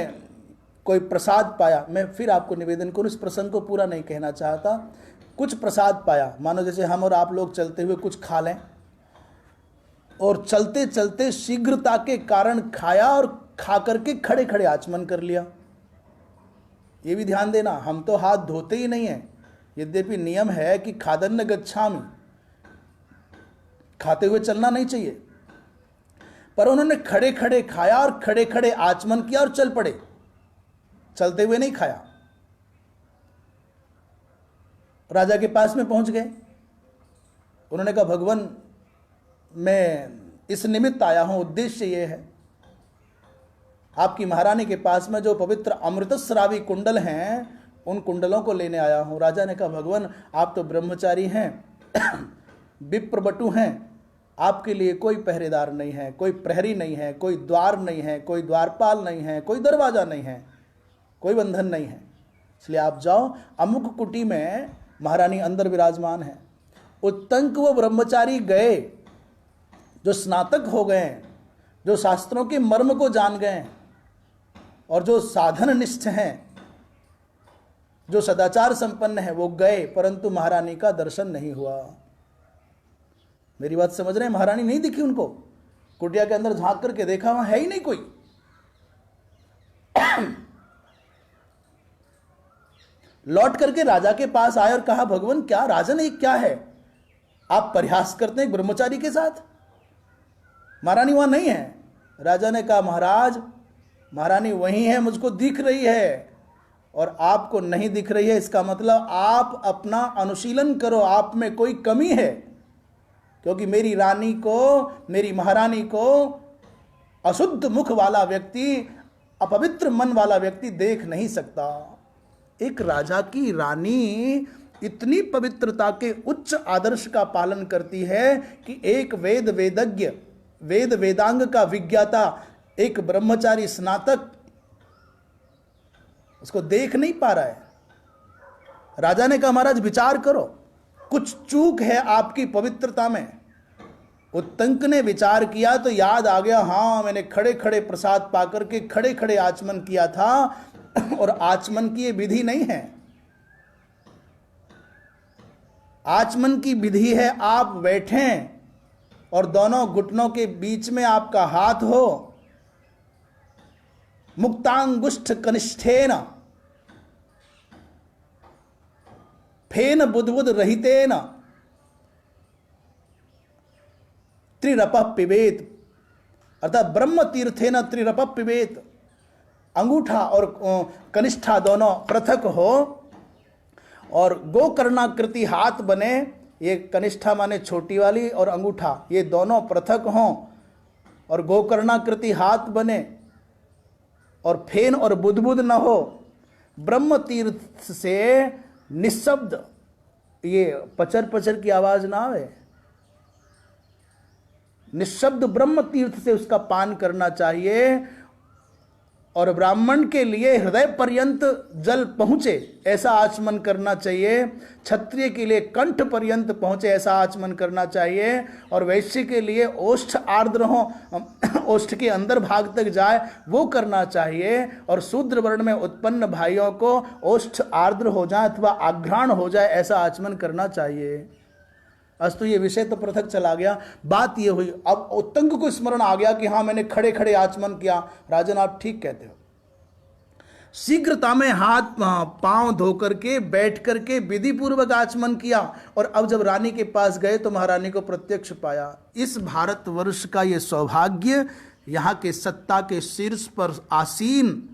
कोई प्रसाद पाया। मैं फिर आपको निवेदन करूं, इस प्रसंग को पूरा नहीं कहना चाहता। कुछ प्रसाद पाया, मानो जैसे हम और आप लोग चलते हुए कुछ खा लें, और चलते चलते शीघ्रता के कारण खाया और खा करके खड़े खड़े आचमन कर लिया। ये भी ध्यान देना, हम तो हाथ धोते ही नहीं हैं, यद्यपि नियम है कि खादन्न गच्छामि, खाते हुए चलना नहीं चाहिए, पर उन्होंने खड़े खड़े खाया और खड़े खड़े आचमन किया और चल पड़े, चलते हुए नहीं खाया। राजा के पास में पहुंच गए। उन्होंने कहा भगवान मैं इस निमित्त आया हूं, उद्देश्य ये है, आपकी महारानी के पास में जो पवित्र अमृतस्रावी कुंडल हैं उन कुंडलों को लेने आया हूं। राजा ने कहा भगवान आप तो ब्रह्मचारी हैं, विप्रबटु हैं, आपके लिए कोई पहरेदार नहीं है, कोई प्रहरी नहीं है, कोई द्वार नहीं है, कोई द्वारपाल नहीं है, कोई दरवाजा नहीं है, कोई बंधन नहीं है, इसलिए आप जाओ। अमुक कुटी में महारानी अंदर विराजमान है। उत्तंक वो ब्रह्मचारी गए जो स्नातक हो गए, जो शास्त्रों के मर्म को जान गए और जो साधन निष्ठ हैं, जो सदाचार संपन्न है, वो गए, परंतु महारानी का दर्शन नहीं हुआ। मेरी बात समझ रहे हैं? महारानी नहीं दिखी उनको। कुटिया के अंदर झांक करके देखा, वहां है ही नहीं कोई। लौट करके राजा के पास आए और कहा भगवान क्या राजन ये क्या है, आप परिहास करते हैं ब्रह्मचारी के साथ? महारानी वहां नहीं है। राजा ने कहा महाराज महारानी वही है, मुझको दिख रही है और आपको नहीं दिख रही है, इसका मतलब आप अपना अनुशीलन करो, आप में कोई कमी है, क्योंकि मेरी रानी को, मेरी महारानी को अशुद्ध मुख वाला व्यक्ति, अपवित्र मन वाला व्यक्ति देख नहीं सकता। एक राजा की रानी इतनी पवित्रता के उच्च आदर्श का पालन करती है कि एक वेद वेदज्ञ, वेद वेदांग का विज्ञाता, एक ब्रह्मचारी स्नातक उसको देख नहीं पा रहा है। राजा ने कहा महाराज विचार करो, कुछ चूक है आपकी पवित्रता में। उत्तंक ने विचार किया तो याद आ गया, हाँ मैंने खड़े खड़े प्रसाद पाकर के खड़े खड़े आचमन किया था, और आचमन की ये विधि नहीं है। आचमन की विधि है आप बैठें और दोनों घुटनों के बीच में आपका हाथ हो, मुक्तांगुष्ठ कनिष्ठेन फेन बुद्बुद रहितेन त्रिरपः पिबेत, अर्थात ब्रह्म तीर्थेन त्रिरपः पिबेत। अंगूठा और कनिष्ठा दोनों पृथक हो और गोकर्णाकृति हाथ बने, ये कनिष्ठा माने छोटी वाली और अंगूठा ये दोनों पृथक हों और गोकर्णाकृति हाथ बने, और फेन और बुदबुद न हो, ब्रह्म तीर्थ से निशब्द, ये पचर पचर की आवाज ना आवे, निशब्द ब्रह्म तीर्थ से उसका पान करना चाहिए। और ब्राह्मण के लिए हृदय पर्यंत जल पहुँचे ऐसा आचमन करना चाहिए, क्षत्रिय के लिए कंठ पर्यंत पहुँचे ऐसा आचमन करना चाहिए, और वैश्य के लिए ओष्ठ आर्द्र हो, ओष्ठ के अंदर भाग तक जाए वो करना चाहिए, और शूद्र वर्ण में उत्पन्न भाइयों को ओष्ठ आर्द्र हो जाए अथवा आघ्राण हो जाए ऐसा आचमन करना चाहिए। अस्तु ये विषय तो पृथक चला गया। बात ये हुई, अब उत्तंक को स्मरण आ गया कि हाँ मैंने खड़े खड़े आचमन किया। राजन आप ठीक कहते हो। शीघ्रता में हाथ पांव धो करके बैठ करके विधि पूर्वक आचमन किया, और अब जब रानी के पास गए तो महारानी को प्रत्यक्ष पाया। इस भारतवर्ष का ये सौभाग्य, यहाँ के सत्ता के शीर्ष पर आसीन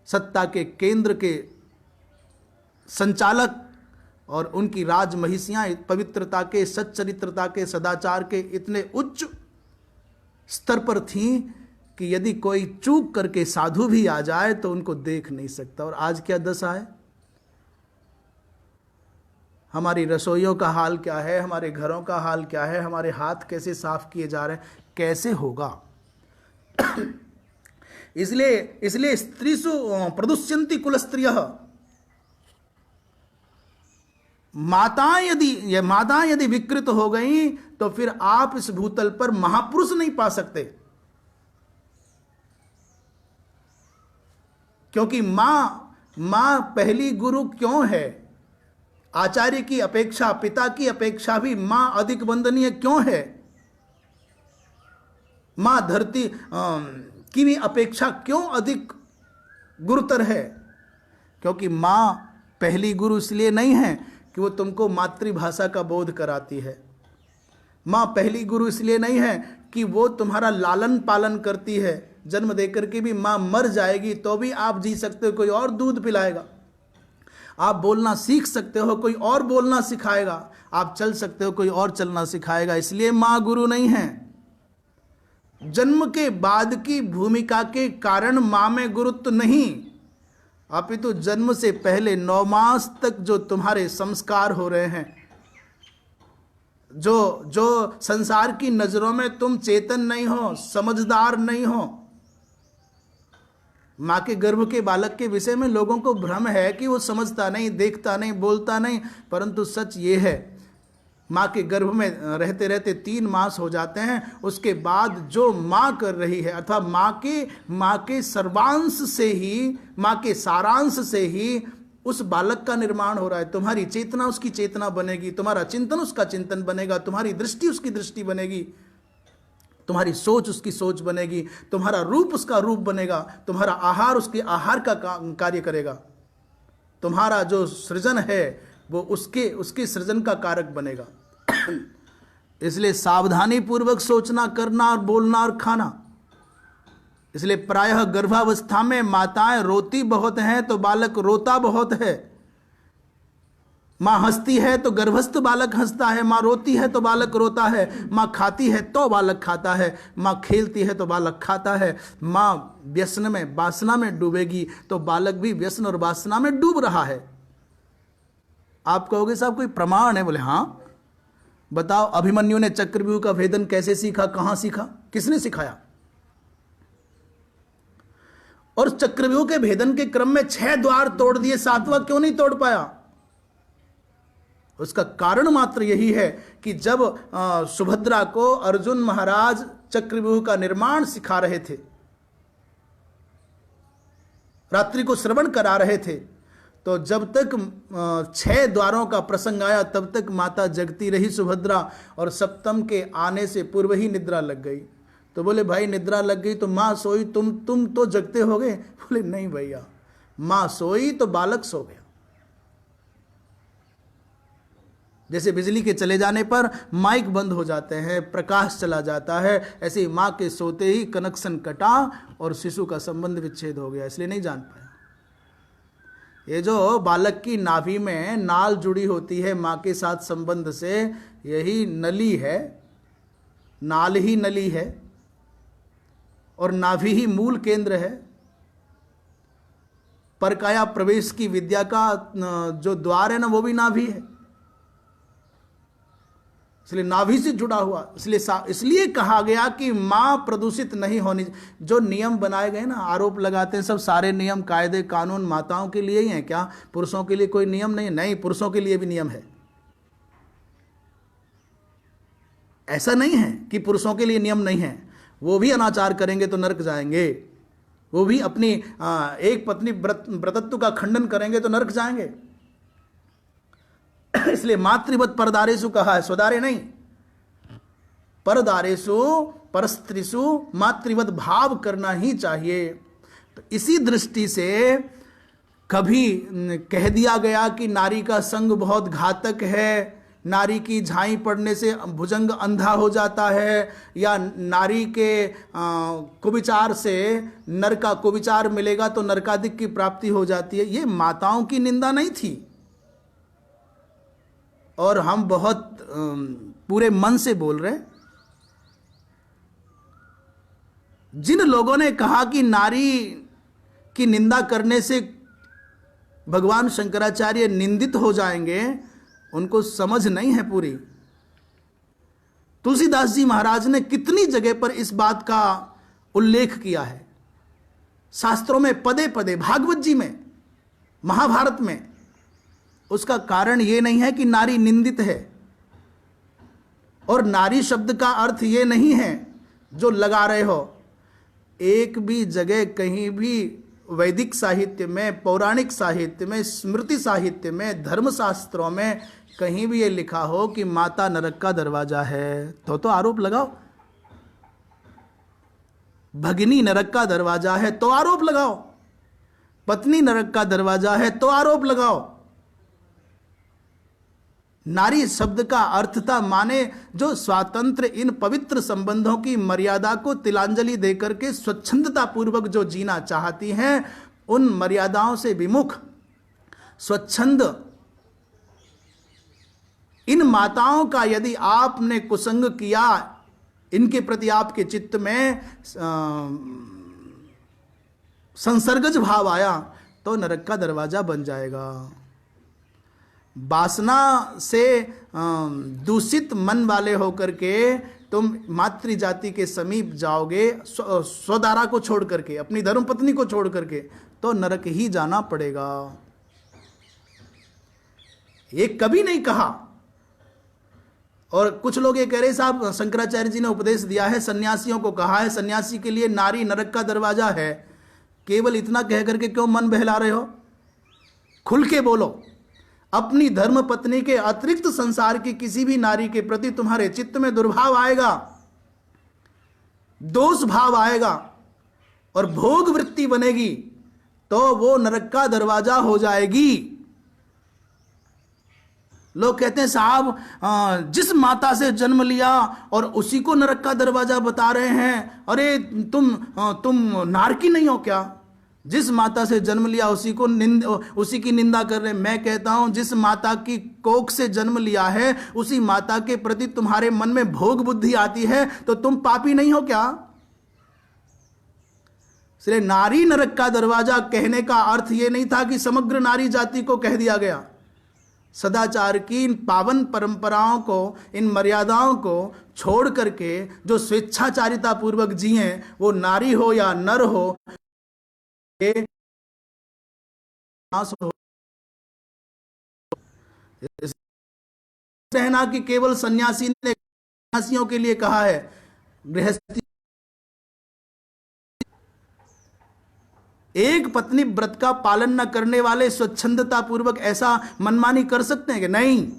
सत्ता के केंद्र के संचालक और उनकी राज महिषियां पवित्रता के, सच्चरित्रता के, सदाचार के इतने उच्च स्तर पर थीं कि यदि कोई चूक करके साधु भी आ जाए तो उनको देख नहीं सकता। और आज क्या दशा है? हमारी रसोइयों का हाल क्या है, हमारे घरों का हाल क्या है, हमारे हाथ कैसे साफ किए जा रहे हैं, कैसे होगा? इसलिए स्त्रीसु प्रदुष्यन्ति कुलस्त्रियः, माताएं यदि विकृत हो गई तो फिर आप इस भूतल पर महापुरुष नहीं पा सकते। क्योंकि मां पहली गुरु क्यों है? आचार्य की अपेक्षा, पिता की अपेक्षा भी मां अधिक वंदनीय क्यों है? मां धरती की भी अपेक्षा क्यों अधिक गुरुतर है? क्योंकि मां पहली गुरु इसलिए नहीं है कि वो तुमको मातृभाषा का बोध कराती है। मां पहली गुरु इसलिए नहीं है कि वो तुम्हारा लालन पालन करती है। जन्म देकर के भी मां मर जाएगी तो भी आप जी सकते हो, कोई और दूध पिलाएगा। आप बोलना सीख सकते हो, कोई और बोलना सिखाएगा। आप चल सकते हो, कोई और चलना सिखाएगा। इसलिए मां गुरु नहीं है। जन्म के बाद की भूमिका के कारण मां में गुरुत्व नहीं, अपितु जन्म से पहले 9 मास तक जो तुम्हारे संस्कार हो रहे हैं, जो संसार की नजरों में तुम चेतन नहीं हो, समझदार नहीं हो। मां के गर्भ के बालक के विषय में लोगों को भ्रम है कि वो समझता नहीं, देखता नहीं, बोलता नहीं, परंतु सच ये है, मां के गर्भ में रहते रहते 3 मास हो जाते हैं। उसके बाद जो मां कर रही है, अर्थात मां के सर्वांश से ही, मां के सारांश से ही उस बालक का निर्माण हो रहा है। तुम्हारी चेतना उसकी चेतना बनेगी, तुम्हारा चिंतन उसका चिंतन बनेगा, तुम्हारी दृष्टि उसकी दृष्टि बनेगी, तुम्हारी सोच उसकी सोच बनेगी, तुम्हारा रूप उसका रूप बनेगा, तुम्हारा आहार उसके आहार का कार्य करेगा, तुम्हारा जो सृजन है वो उसके सृजन का कारक बनेगा। इसलिए सावधानी पूर्वक सोचना, करना और बोलना और खाना। इसलिए प्रायः गर्भावस्था में माताएं रोती बहुत हैं तो बालक रोता बहुत है। मां हंसती है तो गर्भस्थ बालक हंसता है, मां रोती है तो बालक रोता है, मां खाती है तो बालक खाता है, मां खेलती है तो बालक खाता है। मां व्यसन में, वासना में डूबेगी तो बालक भी व्यसन और वासना में डूब रहा है। आप कहोगे साहब कोई प्रमाण है? बोले हाँ, बताओ। अभिमन्यु ने चक्रव्यूह का भेदन कैसे सीखा, कहां सीखा, किसने सिखाया? और चक्रव्यूह के भेदन के क्रम में 6 द्वार तोड़ दिए, 7वां क्यों नहीं तोड़ पाया? उसका कारण मात्र यही है कि जब सुभद्रा को अर्जुन महाराज चक्रव्यूह का निर्माण सिखा रहे थे, रात्रि को श्रवण करा रहे थे, तो जब तक 6 द्वारों का प्रसंग आया तब तक माता जगती रही सुभद्रा, और सप्तम के आने से पूर्व ही निद्रा लग गई। तो बोले भाई निद्रा लग गई तो मां सोई, तुम तो जगते हो गए? बोले नहीं भैया, मां सोई तो बालक सो गया। जैसे बिजली के चले जाने पर माइक बंद हो जाते हैं, प्रकाश चला जाता है, ऐसे ही मां के सोते ही कनेक्शन कटा और शिशु का संबंध विच्छेद हो गया, इसलिए नहीं जान पाया। ये जो बालक की नाभि में नाल जुड़ी होती है मां के साथ संबंध से, यही नली है, नाल ही नली है और नाभि ही मूल केंद्र है। परकाया प्रवेश की विद्या का जो द्वार है ना, वो भी नाभि है, इसलिए नाभि से जुड़ा हुआ। इसलिए कहा गया कि मां प्रदूषित नहीं होनी। जो नियम बनाए गए ना, आरोप लगाते हैं सब सारे नियम कायदे कानून माताओं के लिए ही हैं क्या? पुरुषों के लिए कोई नियम नहीं? नहीं, पुरुषों के लिए भी नियम है। ऐसा नहीं है कि पुरुषों के लिए नियम नहीं है। वो भी अनाचार करेंगे तो नरक जाएंगे, वो भी अपनी एक पत्नी व्रतत्व का खंडन करेंगे तो नरक जाएंगे। इसलिए मातृवत परदारेषु कहा है, स्वदारे नहीं। परदारेषु परस्त्रीषु मातृवत भाव करना ही चाहिए। तो इसी दृष्टि से कभी कह दिया गया कि नारी का संग बहुत घातक है, नारी की झाई पड़ने से भुजंग अंधा हो जाता है, या नारी के कुविचार से नर का कुविचार मिलेगा तो नरकादिक की प्राप्ति हो जाती है, ये माताओं की निंदा नहीं थी। और हम बहुत पूरे मन से बोल रहे हैं। जिन लोगों ने कहा कि नारी की निंदा करने से भगवान शंकराचार्य निंदित हो जाएंगे, उनको समझ नहीं है पूरी। तुलसीदास जी महाराज ने कितनी जगह पर इस बात का उल्लेख किया है शास्त्रों में, पदे पदे, भागवत जी में, महाभारत में। उसका कारण यह नहीं है कि नारी निंदित है, और नारी शब्द का अर्थ ये नहीं है जो लगा रहे हो। एक भी जगह कहीं भी वैदिक साहित्य में, पौराणिक साहित्य में, स्मृति साहित्य में, धर्मशास्त्रों में कहीं भी ये लिखा हो कि माता नरक का दरवाजा है तो आरोप लगाओ। भगिनी नरक का दरवाजा है तो आरोप लगाओ। पत्नी नरक का दरवाजा है तो आरोप लगाओ। नारी शब्द का अर्थ था माने जो स्वातंत्र इन पवित्र संबंधों की मर्यादा को तिलांजलि देकर के स्वच्छंदता पूर्वक जो जीना चाहती हैं, उन मर्यादाओं से विमुख स्वच्छंद इन माताओं का यदि आपने कुसंग किया, इनके प्रति आपके चित्त में संसर्गज भाव आया, तो नरक का दरवाजा बन जाएगा। वासना से दूषित मन वाले होकर के तुम मातृ जाति के समीप जाओगे, स्वदारा को छोड़ करके, अपनी धर्मपत्नी को छोड़ करके, तो नरक ही जाना पड़ेगा। ये कभी नहीं कहा। और कुछ लोग ये कह रहे साहब शंकराचार्य जी ने उपदेश दिया है, सन्यासियों को कहा है सन्यासी के लिए नारी नरक का दरवाजा है। केवल इतना कह करके क्यों मन बहला रहे हो? खुल के बोलो। अपनी धर्म पत्नी के अतिरिक्त संसार की किसी भी नारी के प्रति तुम्हारे चित्त में दुर्भाव आएगा, दोष भाव आएगा और भोग वृत्ति बनेगी, तो वो नरक का दरवाजा हो जाएगी। लोग कहते हैं साहब जिस माता से जन्म लिया और उसी को नरक का दरवाजा बता रहे हैं। अरे तुम नारकी नहीं हो क्या? जिस माता से जन्म लिया उसी की निंदा कर रहे हैं। मैं कहता हूं जिस माता की कोख से जन्म लिया है उसी माता के प्रति तुम्हारे मन में भोग बुद्धि आती है, तो तुम पापी नहीं हो क्या? इसलिए नारी नरक का दरवाजा कहने का अर्थ यह नहीं था कि समग्र नारी जाति को कह दिया गया। सदाचार की इन पावन परंपराओं को, इन मर्यादाओं को छोड़ करके जो स्वेच्छाचारिता पूर्वक जिए, वो नारी हो या नर हो, कहना कि केवल सन्यासी ने सन्यासियों के लिए कहा है। गृहस्थी एक पत्नी व्रत का पालन न करने वाले स्वच्छंदता पूर्वक ऐसा मनमानी कर सकते हैं कि नहीं?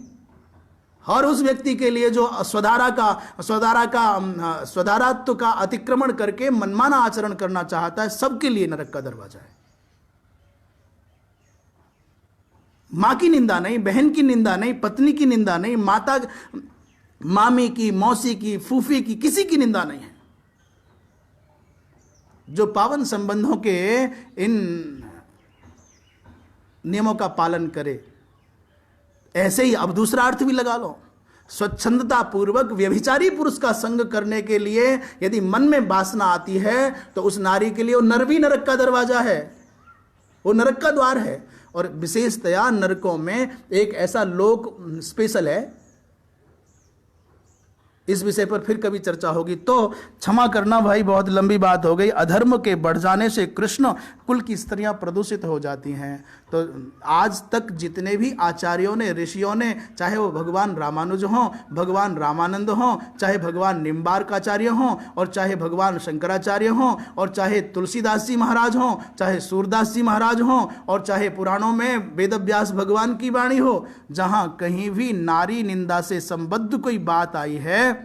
और उस व्यक्ति के लिए जो स्वधारात्व का अतिक्रमण करके मनमाना आचरण करना चाहता है, सबके लिए नरक का दरवाजा है। मां की निंदा नहीं, बहन की निंदा नहीं, पत्नी की निंदा नहीं, माता, मामी की, मौसी की, फूफी की, किसी की निंदा नहीं है। जो पावन संबंधों के इन नियमों का पालन करे। ऐसे ही अब दूसरा अर्थ भी लगा लो, स्वच्छंदता पूर्वक व्यभिचारी पुरुष का संग करने के लिए यदि मन में वासना आती है, तो उस नारी के लिए वो नर भी नरक का दरवाजा है, वो नरक का द्वार है। और विशेषतया नरकों में एक ऐसा लोक स्पेशल है, इस विषय पर फिर कभी चर्चा होगी। तो क्षमा करना भाई, बहुत लंबी बात हो गई। अधर्म के बढ़ जाने से कृष्ण कुल की स्त्रियां प्रदूषित हो जाती हैं। तो आज तक जितने भी आचार्यों ने, ऋषियों ने, चाहे वो भगवान रामानुज हों, भगवान रामानंद हों, चाहे भगवान निम्बार्काचार्य हों, और चाहे भगवान शंकराचार्य हों, और चाहे तुलसीदास जी महाराज हों, चाहे सूरदास जी महाराज हों, और चाहे पुराणों में वेदव्यास भगवान की वाणी हो, जहां कहीं भी नारी निंदा से संबद्ध कोई बात आई है,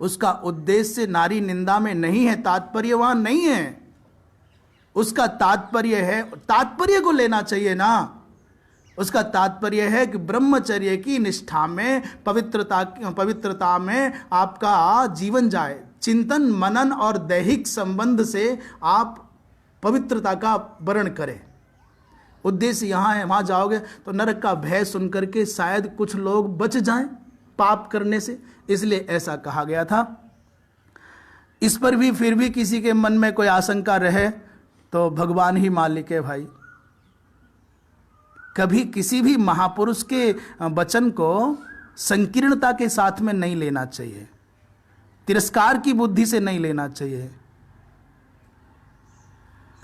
उसका उद्देश्य नारी निंदा में नहीं है, तात्पर्यवान नहीं है। उसका तात्पर्य है, तात्पर्य को लेना चाहिए ना। उसका तात्पर्य है कि ब्रह्मचर्य की निष्ठा में पवित्रता में आपका जीवन जाए, चिंतन मनन और दैहिक संबंध से आप पवित्रता का वर्ण करें। उद्देश्य यहाँ है, वहाँ जाओगे तो नरक का भय सुनकर के शायद कुछ लोग बच जाएं पाप करने से, इसलिए ऐसा कहा गया था। इस पर भी फिर भी किसी के मन में कोई आशंका रहे तो भगवान ही मालिक है भाई। कभी किसी भी महापुरुष के वचन को संकीर्णता के साथ में नहीं लेना चाहिए, तिरस्कार की बुद्धि से नहीं लेना चाहिए।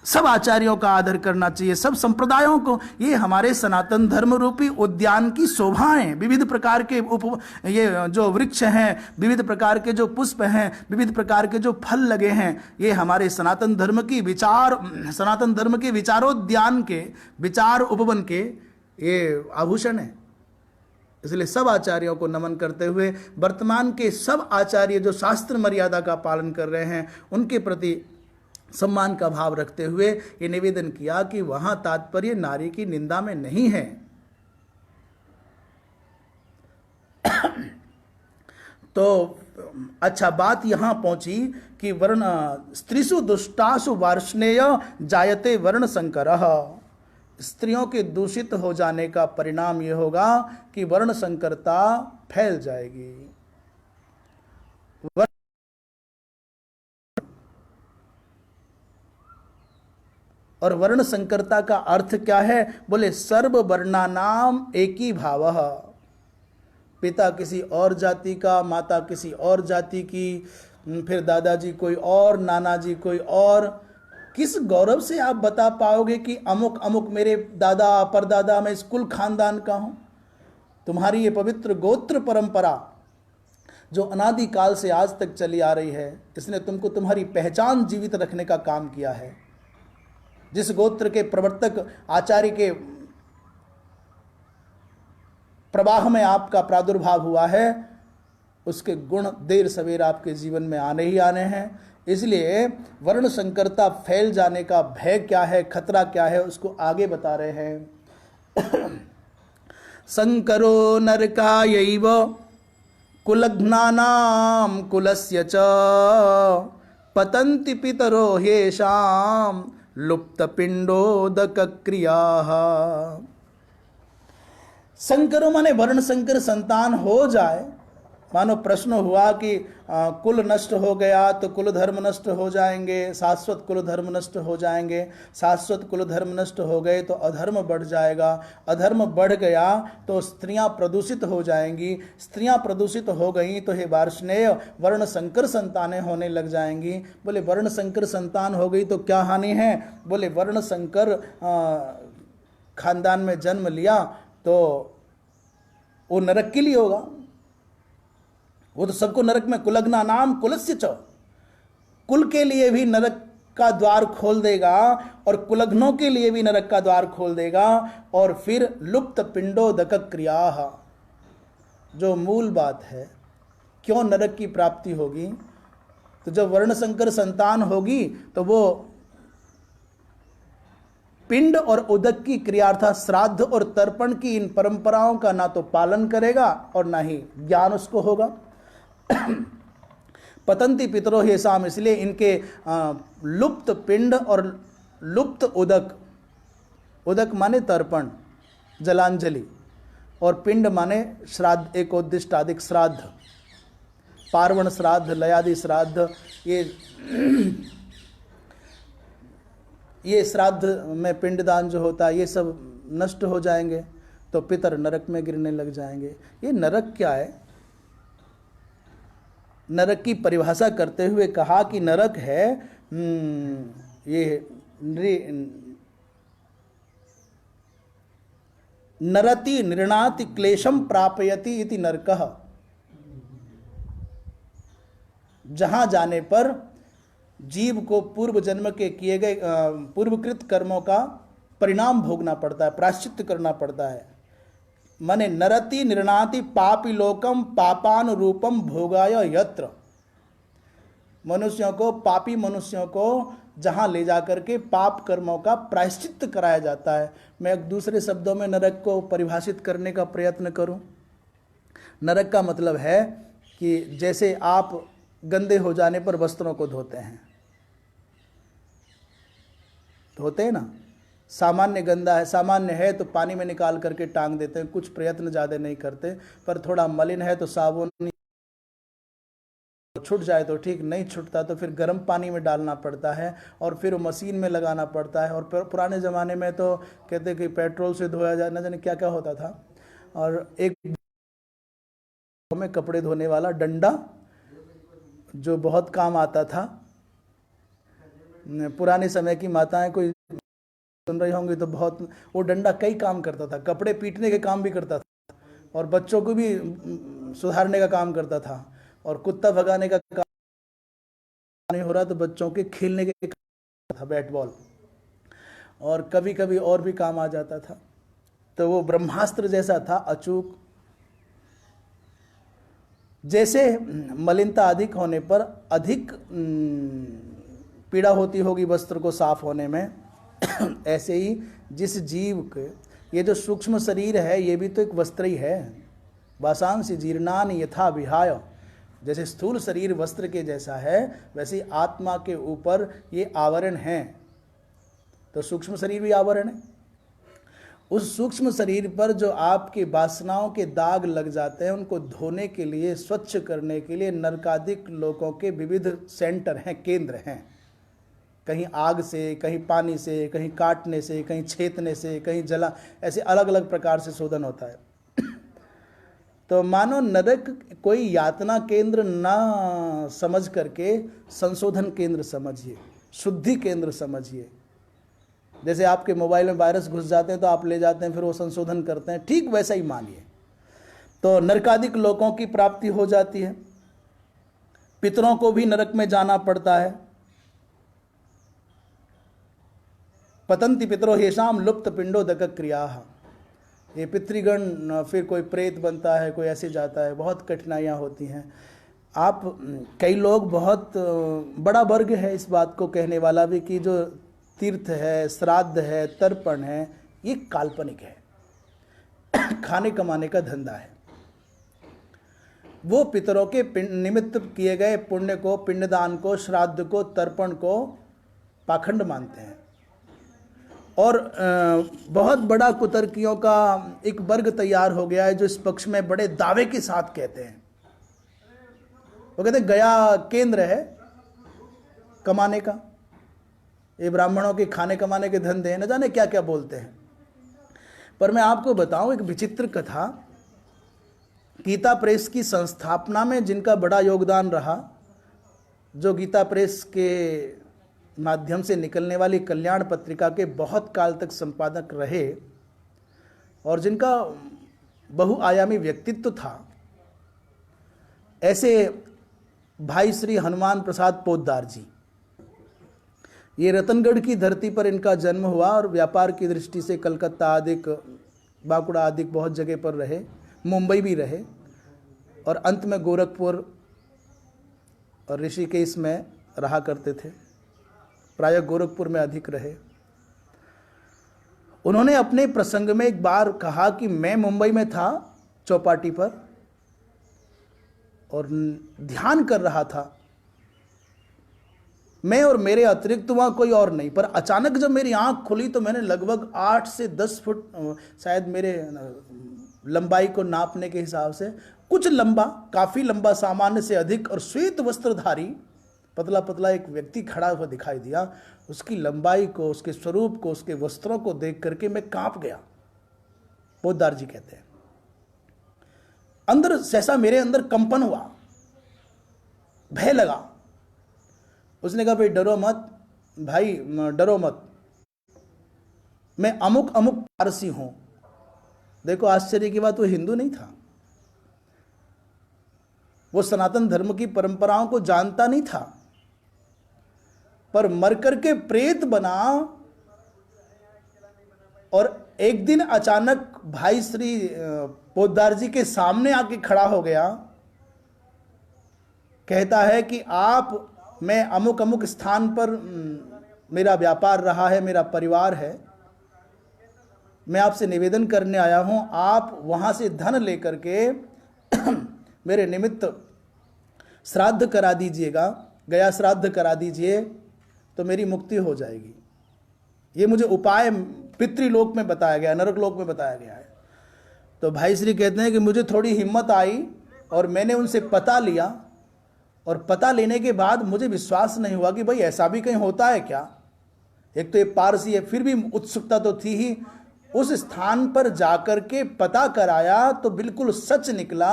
सब आचार्यों का आदर करना चाहिए, सब संप्रदायों को। ये हमारे सनातन धर्म रूपी उद्यान की शोभाएं, विविध प्रकार के ये जो वृक्ष हैं, विविध प्रकार के जो पुष्प हैं, विविध प्रकार के जो फल लगे हैं, ये हमारे सनातन धर्म के विचारोद्यान के, विचार उपवन के ये आभूषण है। इसलिए सब आचार्यों को नमन करते हुए वर्तमान के सब आचार्य जो शास्त्र मर्यादा का पालन कर रहे हैं, उनके प्रति सम्मान का भाव रखते हुए ये निवेदन किया कि वहां तात्पर्य नारी की निंदा में नहीं है। तो अच्छा, बात यहां पहुंची कि वर्ण स्त्रीषु दुष्टासु वार्ष्णेय जायते वर्ण संकरः। स्त्रियों के दूषित हो जाने का परिणाम यह होगा कि वर्ण संकरता फैल जाएगी। और वर्ण संकरता का अर्थ क्या है? बोले सर्व वर्णानाम एक ही भाव। पिता किसी और जाति का, माता किसी और जाति की, फिर दादाजी कोई और, नाना जी कोई और। किस गौरव से आप बता पाओगे कि अमुक अमुक मेरे दादा परदादा, मैं इस कुल खानदान का हूं? तुम्हारी ये पवित्र गोत्र परंपरा जो अनादिकाल से आज तक चली आ रही है, इसने तुमको तुम्हारी पहचान जीवित रखने का काम किया है। जिस गोत्र के प्रवर्तक आचार्य के प्रवाह में आपका प्रादुर्भाव हुआ है, उसके गुण देर सवेर आपके जीवन में आने ही आने हैं। इसलिए वर्ण संकरता फैल जाने का भय क्या है, खतरा क्या है, उसको आगे बता रहे हैं। संकरो नरकायैव कुलघ्नानां कुलस्य च पतन्ति पितरो ह्येषां लुप्त पिंडोदक क्रिया। संकरो माने वर्ण संकर संतान हो जाए। मानो प्रश्न हुआ कि कुल नष्ट हो गया तो कुल धर्म नष्ट हो जाएंगे, शाश्वत कुल धर्म नष्ट हो जाएंगे। शाश्वत कुल धर्म नष्ट हो गए तो अधर्म बढ़ जाएगा, अधर्म बढ़ गया तो स्त्रियां प्रदूषित हो जाएंगी, स्त्रियां प्रदूषित हो गई तो हे वार्ष्णेय वर्ण संकर संतानें होने लग जाएंगी। बोले वर्ण संकर संतान हो गई तो क्या हानि है? बोले वर्ण संकर खानदान में जन्म लिया तो वो नरक के लिए होगा। वो तो सबको नरक में, कुलग्ना नाम कुलस्य च, कुल के लिए भी नरक का द्वार खोल देगा और कुलग्नों के लिए भी नरक का द्वार खोल देगा। और फिर लुप्त पिंडोदक क्रिया, जो मूल बात है, क्यों नरक की प्राप्ति होगी? तो जब वर्ण संकर संतान होगी तो वो पिंड और उदक की क्रिया अर्थात श्राद्ध और तर्पण की इन परंपराओं का ना तो पालन करेगा और ना ही ज्ञान उसको होगा। पतंती पितरो हेसाम, इसलिए इनके लुप्त पिंड और लुप्त उदक, उदक माने तर्पण जलांजलि, और पिंड माने श्राद्ध, एकोद्दिष्टादिक श्राद्ध, पार्वण श्राद्ध, लयादि श्राद्ध, ये श्राद्ध में पिंडदान जो होता है ये सब नष्ट हो जाएंगे तो पितर नरक में गिरने लग जाएंगे। ये नरक क्या है? नरक की परिभाषा करते हुए कहा कि नरक है ये नरति निर्णाति क्लेशम प्रापयति इति नरकः, जहां जाने पर जीव को पूर्व जन्म के किए गए पूर्वकृत कर्मों का परिणाम भोगना पड़ता है, प्रायश्चित्त करना पड़ता है। माने नरति निर्णाति पापी लोकम पापान रूपम भोगाय यत्र, मनुष्यों को, पापी मनुष्यों को जहां ले जाकर के पाप कर्मों का प्रायश्चित्त कराया जाता है। मैं एक दूसरे शब्दों में नरक को परिभाषित करने का प्रयत्न करूं। नरक का मतलब है कि जैसे आप गंदे हो जाने पर वस्त्रों को धोते हैं, धोते हैं ना, सामान्य गंदा है, सामान्य है तो पानी में निकाल करके टांग देते हैं, कुछ प्रयत्न ज़्यादा नहीं करते। पर थोड़ा मलिन है तो साबुन छूट जाए तो ठीक, नहीं छूटता तो फिर गर्म पानी में डालना पड़ता है और फिर मशीन में लगाना पड़ता है। और पुराने ज़माने में तो कहते कि पेट्रोल से धोया जाए, न जाने क्या क्या होता था। और एक में कपड़े धोने वाला डंडा जो बहुत काम आता था, पुराने समय की माताएं कोई सुन रही होंगी तो बहुत, वो डंडा कई काम करता था, कपड़े पीटने के काम भी करता था और बच्चों को भी सुधारने का काम करता था, और कुत्ता भगाने का काम नहीं हो रहा तो बच्चों के खेलने के काम था, बैट बॉल, और कभी कभी और भी काम आ जाता था। तो वो ब्रह्मास्त्र जैसा था, अचूक। जैसे मलिनता अधिक होने पर अधिक पीड़ा होती होगी वस्त्र को साफ होने में, ऐसे ही जिस जीव के ये जो सूक्ष्म शरीर है ये भी तो एक वस्त्र ही है। वासांसि जीर्णानि यथा विहाय, जैसे स्थूल शरीर वस्त्र के जैसा है वैसे आत्मा के ऊपर ये आवरण है, तो सूक्ष्म शरीर भी आवरण है। उस सूक्ष्म शरीर पर जो आपके वासनाओं के दाग लग जाते हैं उनको धोने के लिए, स्वच्छ करने के लिए नरकादिक लोकों के विविध सेंटर हैं, केंद्र हैं। कहीं आग से, कहीं पानी से, कहीं काटने से, कहीं छेदने से, कहीं जला, ऐसे अलग अलग प्रकार से शोधन होता है। तो मानो नरक कोई यातना केंद्र ना समझ करके संशोधन केंद्र समझिए, शुद्धि केंद्र समझिए। जैसे आपके मोबाइल में वायरस घुस जाते हैं तो आप ले जाते हैं, फिर वो संशोधन करते हैं, ठीक वैसा ही मानिए। तो नरकादिक लोकों की प्राप्ति हो जाती है, पितरों को भी नरक में जाना पड़ता है। पतंति पितरो हेशाम लुप्त पिंडोदक क्रिया, ये पितृगण फिर कोई प्रेत बनता है, कोई ऐसे जाता है, बहुत कठिनाइयाँ होती हैं। आप कई लोग, बहुत बड़ा वर्ग है इस बात को कहने वाला भी कि जो तीर्थ है, श्राद्ध है, तर्पण है, ये काल्पनिक है, खाने कमाने का धंधा है। वो पितरों के निमित्त किए गए पुण्य को, पिंडदान को, श्राद्ध को, तर्पण को पाखंड मानते हैं। और बहुत बड़ा कुतर्कियों का एक वर्ग तैयार हो गया है जो इस पक्ष में बड़े दावे के साथ कहते हैं। वो कहते हैं गया केंद्र है कमाने का, ये ब्राह्मणों के खाने कमाने के धंधे हैं, न जाने क्या क्या बोलते हैं। पर मैं आपको बताऊं एक विचित्र कथा, गीता प्रेस की संस्थापना में जिनका बड़ा योगदान रहा, जो गीता प्रेस के माध्यम से निकलने वाली कल्याण पत्रिका के बहुत काल तक संपादक रहे और जिनका बहुआयामी व्यक्तित्व था, ऐसे भाई श्री हनुमान प्रसाद पोद्दार जी। ये रतनगढ़ की धरती पर इनका जन्म हुआ और व्यापार की दृष्टि से कलकत्ता आदि, बांकुड़ा आदि बहुत जगह पर रहे, मुंबई भी रहे और अंत में गोरखपुर और ऋषिकेश में रहा करते थे। प्रायः गोरखपुर में अधिक रहे। उन्होंने अपने प्रसंग में एक बार कहा कि मैं मुंबई में था चौपाटी पर और ध्यान कर रहा था, मैं और मेरे अतिरिक्त वहाँ कोई और नहीं, पर अचानक जब मेरी आंख खुली तो मैंने लगभग 8 से 10 फुट, शायद मेरे लंबाई को नापने के हिसाब से कुछ लंबा, काफ़ी लंबा, सामान्य से अधिक और श्वेत वस्त्रधारी पतला पतला एक व्यक्ति खड़ा हुआ दिखाई दिया। उसकी लंबाई को, उसके स्वरूप को, उसके वस्त्रों को देख करके मैं कांप गया। पोद्दार जी कहते हैं अंदर सहसा मेरे अंदर कंपन हुआ, भय लगा। उसने कहा भाई डरो मत, भाई डरो मत, मैं अमुक अमुक पारसी हूं। देखो आश्चर्य की बात, वो हिंदू नहीं था, वो सनातन धर्म की परंपराओं को जानता नहीं था, पर मरकर के प्रेत बना और एक दिन अचानक भाई श्री पोद्दार जी के सामने आके खड़ा हो गया। कहता है कि आप, मैं अमुक अमुक स्थान पर मेरा व्यापार रहा है, मेरा परिवार है, मैं आपसे निवेदन करने आया हूं, आप वहां से धन लेकर के मेरे निमित्त श्राद्ध करा दीजिएगा, गया श्राद्ध करा दीजिए, तो मेरी मुक्ति हो जाएगी। ये मुझे उपाय पितृलोक में बताया गया, नरक लोक में बताया गया है। तो भाई श्री कहते हैं कि मुझे थोड़ी हिम्मत आई और मैंने उनसे पता लिया, और पता लेने के बाद मुझे विश्वास नहीं हुआ कि भाई ऐसा भी कहीं होता है क्या। एक तो ये पारसी है, फिर भी उत्सुकता तो थी ही। उस स्थान पर जाकर के पता कराया तो बिल्कुल सच निकला।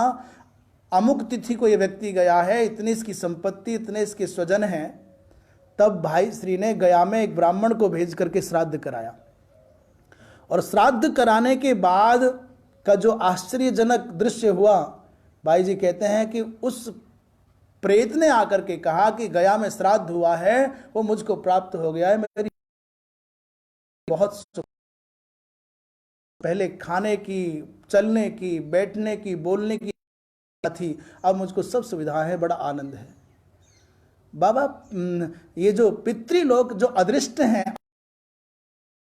अमुक तिथि को ये व्यक्ति गया है, इतनी इसकी संपत्ति, इतने इसके स्वजन हैं। तब भाई श्री ने गया में एक ब्राह्मण को भेज करके श्राद्ध कराया, और श्राद्ध कराने के बाद का जो आश्चर्यजनक दृश्य हुआ, भाई जी कहते हैं कि उस प्रेत ने आकर के कहा कि गया में श्राद्ध हुआ है, वो मुझको प्राप्त हो गया है, मेरी बहुत पहले खाने की, चलने की, बैठने की, बोलने की थी, अब मुझको सब सुविधाएं हैं, बड़ा आनंद है। बाबा ये जो पितृलोक जो अदृष्ट हैं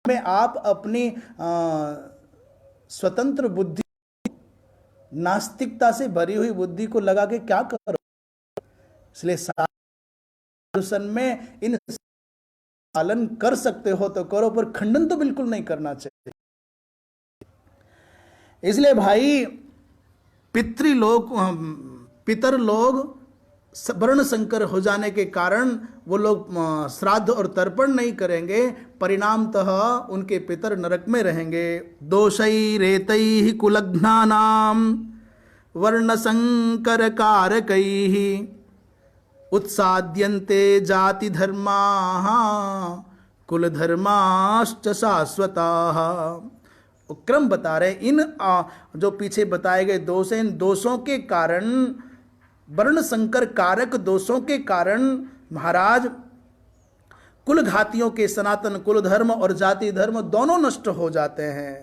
में आप अपनी स्वतंत्र बुद्धि, नास्तिकता से भरी हुई बुद्धि को लगा के क्या करो। इसलिए शासन में इन पालन कर सकते हो तो करो, पर खंडन तो बिल्कुल नहीं करना चाहिए। इसलिए भाई पितृलोक, पितर लोग वर्ण संकर हो जाने के कारण वो लोग श्राद्ध और तर्पण नहीं करेंगे, परिणामतः उनके पितर नरक में रहेंगे। दोषै रेतैः कुलघ्नानां वर्ण संकर कारकैः उत्साद्यन्ते जाति धर्माः कुल धर्माश्च शाश्वताः। क्रम बता रहे, इन जो पीछे बताए गए दोष हैं, इन दोषों के कारण, वर्ण संकर कारक दोषों के कारण महाराज कुल घातियों के सनातन कुल धर्म और जाति धर्म दोनों नष्ट हो जाते हैं।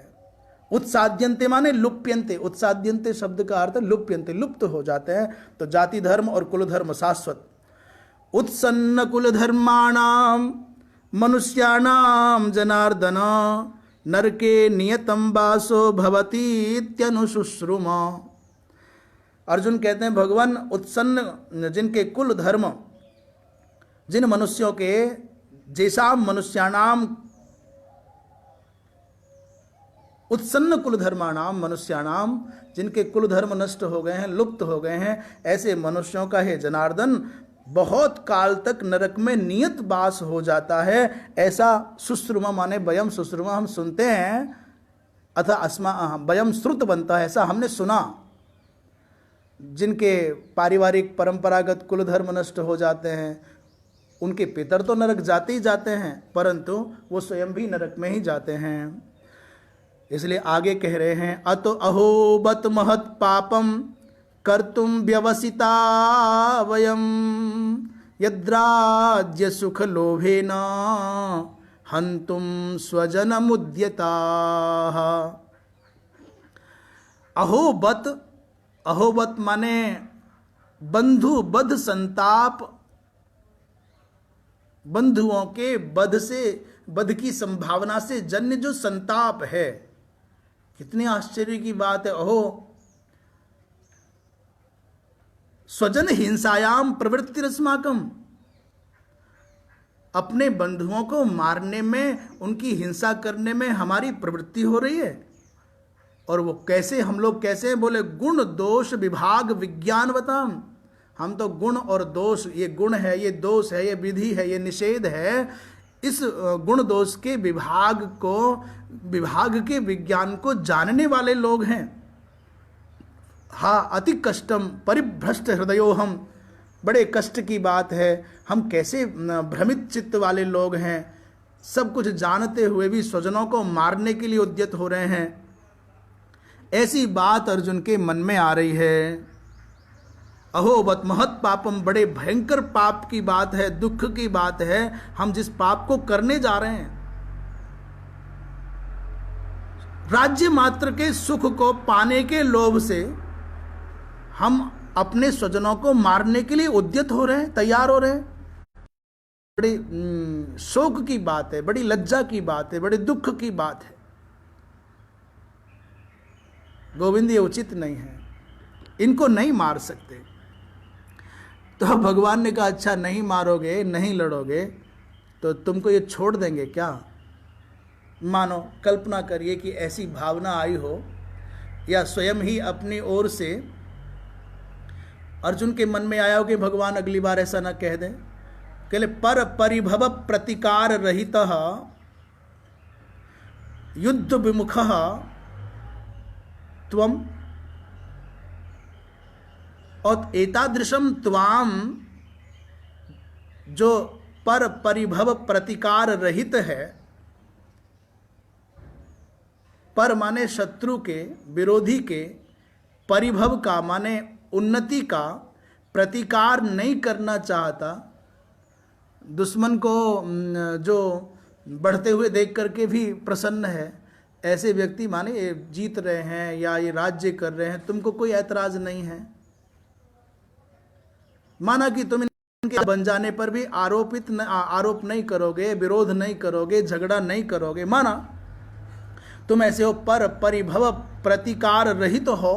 उत्साद्यन्ते माने लुप्यन्ते, उत्साद्यन्ते शब्द का अर्थ लुप्यन्ते, लुप्त हो जाते हैं। तो जाति धर्म और कुल धर्म शाश्वत। उत्सन्न कुल धर्माणाम मनुष्याणाम जनार्दन नरके नियतम वासो भवती इत्यनुशुश्रुम। अर्जुन कहते हैं भगवान उत्सन्न जिनके कुल धर्म, जिन मनुष्यों के जैसा मनुष्याणाम, उत्सन्न कुल धर्माणाम मनुष्याणाम, जिनके कुल धर्म नष्ट हो गए हैं, लुप्त हो गए हैं, ऐसे मनुष्यों का हे जनार्दन बहुत काल तक नरक में नियत वास हो जाता है। ऐसा सुश्रुमा माने वयम सुश्रुमा, हम सुनते हैं, अथा अस्मा वयम श्रुत बनता है, ऐसा हमने सुना। जिनके पारिवारिक परंपरागत कुल धर्म नष्ट हो जाते हैं, उनके पितर तो नरक जाते ही जाते हैं, परंतु वो स्वयं भी नरक में ही जाते हैं। इसलिए आगे कह रहे हैं, अतो अहो बत महत पापम कर्तुम व्यवसिता वयम यद्राज्य सुख लोभेन हंतुम स्वजनमुद्यता। अहोबत, अहोबत माने बंधु बध संताप, बंधुओं के बध से, बध की संभावना से जन्य जो संताप है। कितनी आश्चर्य की बात है। अहो स्वजन हिंसायाम प्रवृत्ति रस्माकम, अपने बंधुओं को मारने में, उनकी हिंसा करने में हमारी प्रवृत्ति हो रही है। और वो कैसे, हम लोग कैसे हैं? बोले गुण दोष विभाग विज्ञानवताम। हम तो गुण और दोष, ये गुण है, ये दोष है, ये विधि है, ये निषेध है, इस गुण दोष के विभाग को, विभाग के विज्ञान को जानने वाले लोग हैं। हाँ, अति कष्टम परिभ्रष्ट हृदयो हम, बड़े कष्ट की बात है। हम कैसे भ्रमित चित्त वाले लोग हैं, सब कुछ जानते हुए भी स्वजनों को मारने के लिए उद्यत हो रहे हैं। ऐसी बात अर्जुन के मन में आ रही है। अहोबत महत पापम, बड़े भयंकर पाप की बात है, दुख की बात है। हम जिस पाप को करने जा रहे हैं, राज्य मात्र के सुख को पाने के लोभ से हम अपने स्वजनों को मारने के लिए उद्यत हो रहे हैं, तैयार हो रहे हैं। बड़ी शोक की बात है, बड़ी लज्जा की बात है, बड़े दुख की बात है। गोविंद ये उचित नहीं है, इनको नहीं मार सकते। तो भगवान ने कहा अच्छा नहीं मारोगे, नहीं लड़ोगे तो तुमको ये छोड़ देंगे क्या? मानो कल्पना करिए कि ऐसी भावना आई हो, या स्वयं ही अपनी ओर से अर्जुन के मन में आया हो कि भगवान अगली बार ऐसा ना कह दें। कहले पर परिभव प्रतिकार रहित युद्ध विमुख त्वम, और एतादृशम त्वाम, जो पर परिभव प्रतिकार रहित है। पर माने शत्रु के, विरोधी के, परिभव का माने उन्नति का, प्रतिकार नहीं करना चाहता, दुश्मन को जो बढ़ते हुए देख करके भी प्रसन्न है, ऐसे व्यक्ति माने ये जीत रहे हैं या ये राज्य कर रहे हैं, तुमको कोई ऐतराज नहीं है। माना कि तुम इनके बन जाने पर भी आरोप नहीं करोगे, विरोध नहीं करोगे, झगड़ा नहीं करोगे, माना तुम ऐसे हो, पर परिभव प्रतिकार रहित तो हो।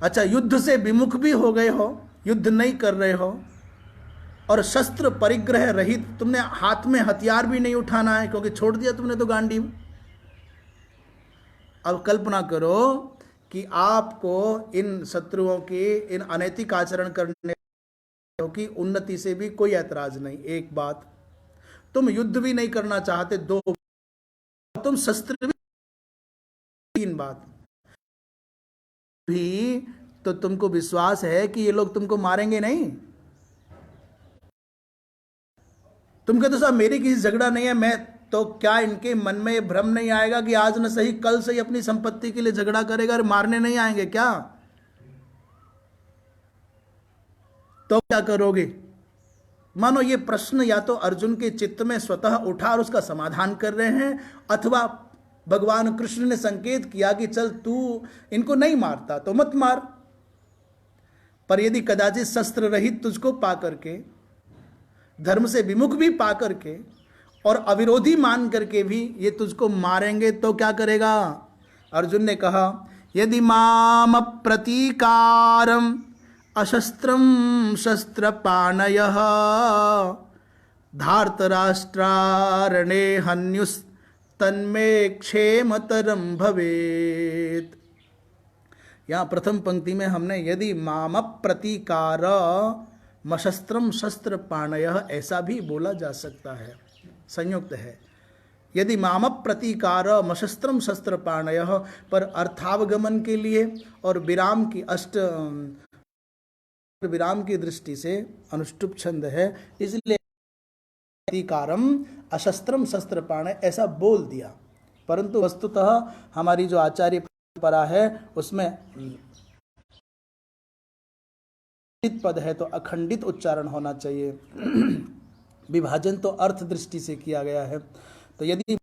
अच्छा, युद्ध से विमुख भी हो गए हो, युद्ध नहीं कर रहे हो, और शस्त्र परिग्रह रहित, तुमने हाथ में हथियार भी नहीं उठाना है क्योंकि छोड़ दिया तुमने तो गांडीव। अब कल्पना करो कि आपको इन शत्रुओं की, इन अनैतिक आचरण करने की उन्नति से भी कोई ऐतराज नहीं। एक बात, तुम युद्ध भी नहीं करना चाहते, दो, तुम शस्त्र भी, तीन बात भी, तो तुमको विश्वास है कि ये लोग तुमको मारेंगे नहीं? तुम कहते साहब मेरी किसी झगड़ा नहीं है, मैं तो क्या इनके मन में भ्रम नहीं आएगा कि आज न सही कल से ही अपनी संपत्ति के लिए झगड़ा करेगा और मारने नहीं आएंगे क्या? तो क्या करोगे? मानो ये प्रश्न या तो अर्जुन के चित्त में स्वतः उठा और उसका समाधान कर रहे हैं, अथवा भगवान कृष्ण ने संकेत किया कि चल तू इनको नहीं मारता तो मत मार, पर यदि कदाचित शस्त्र रहित तुझको पा करके, धर्म से विमुख भी पा करके और अविरोधी मान करके भी ये तुझको मारेंगे तो क्या करेगा? अर्जुन ने कहा यदि माम प्रतीकारम अशस्त्रम शस्त्रपाणयः धार्तराष्ट्रारणे हन्युस् तन्मे क्षेमतरम भवेत्। यहाँ प्रथम पंक्ति में हमने यदि माम प्रतीकार मशस्त्रम शस्त्र पाणयः ऐसा भी बोला जा सकता है, संयुक्त है। यदि माम प्रतीकार मशस्त्रम शस्त्र पाणयः, पर अर्थावगमन के लिए और विराम की दृष्टि से अनुष्टुप छंद है, इसलिए प्रतीकारम अशस्त्रम शस्त्र पाणय ऐसा बोल दिया। परंतु वस्तुतः हमारी जो आचार्य परंपरा है उसमें पद है तो अखंडित उच्चारण होना चाहिए। विभाजन तो अर्थ दृष्टि से किया गया है। तो यदि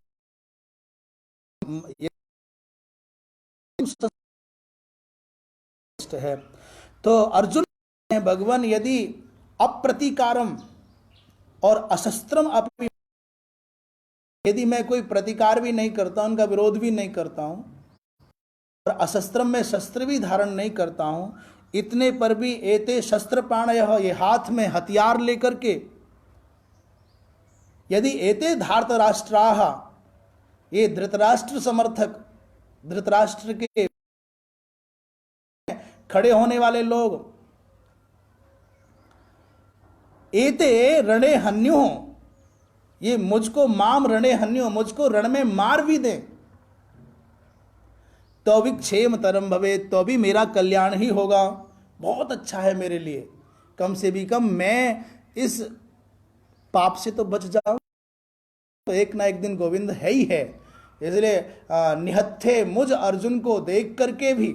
है तो अर्जुन भगवान यदि अप्रतीकारम और अशस्त्रम अपनी, यदि मैं कोई प्रतिकार भी नहीं करता, उनका विरोध भी नहीं करता हूं, और अशस्त्रम में शस्त्र भी धारण नहीं करता हूं, इतने पर भी एते शस्त्र पाणयः, ये हाथ में हथियार लेकर के, यदि एते धार्तराष्ट्राः, ये धृतराष्ट्र समर्थक, धृतराष्ट्र के खड़े होने वाले लोग, एते रणे हन्यु, ये मुझको माम रणे हन्यु, मुझको रण में मार भी दें तो भी क्षेम तरम भवे, तो भी मेरा कल्याण ही होगा, बहुत अच्छा है मेरे लिए, कम से भी कम मैं इस पाप से तो बच जाऊं, तो एक ना एक दिन गोविंद है ही है। इसलिए निहत्थे मुझ अर्जुन को देख करके भी,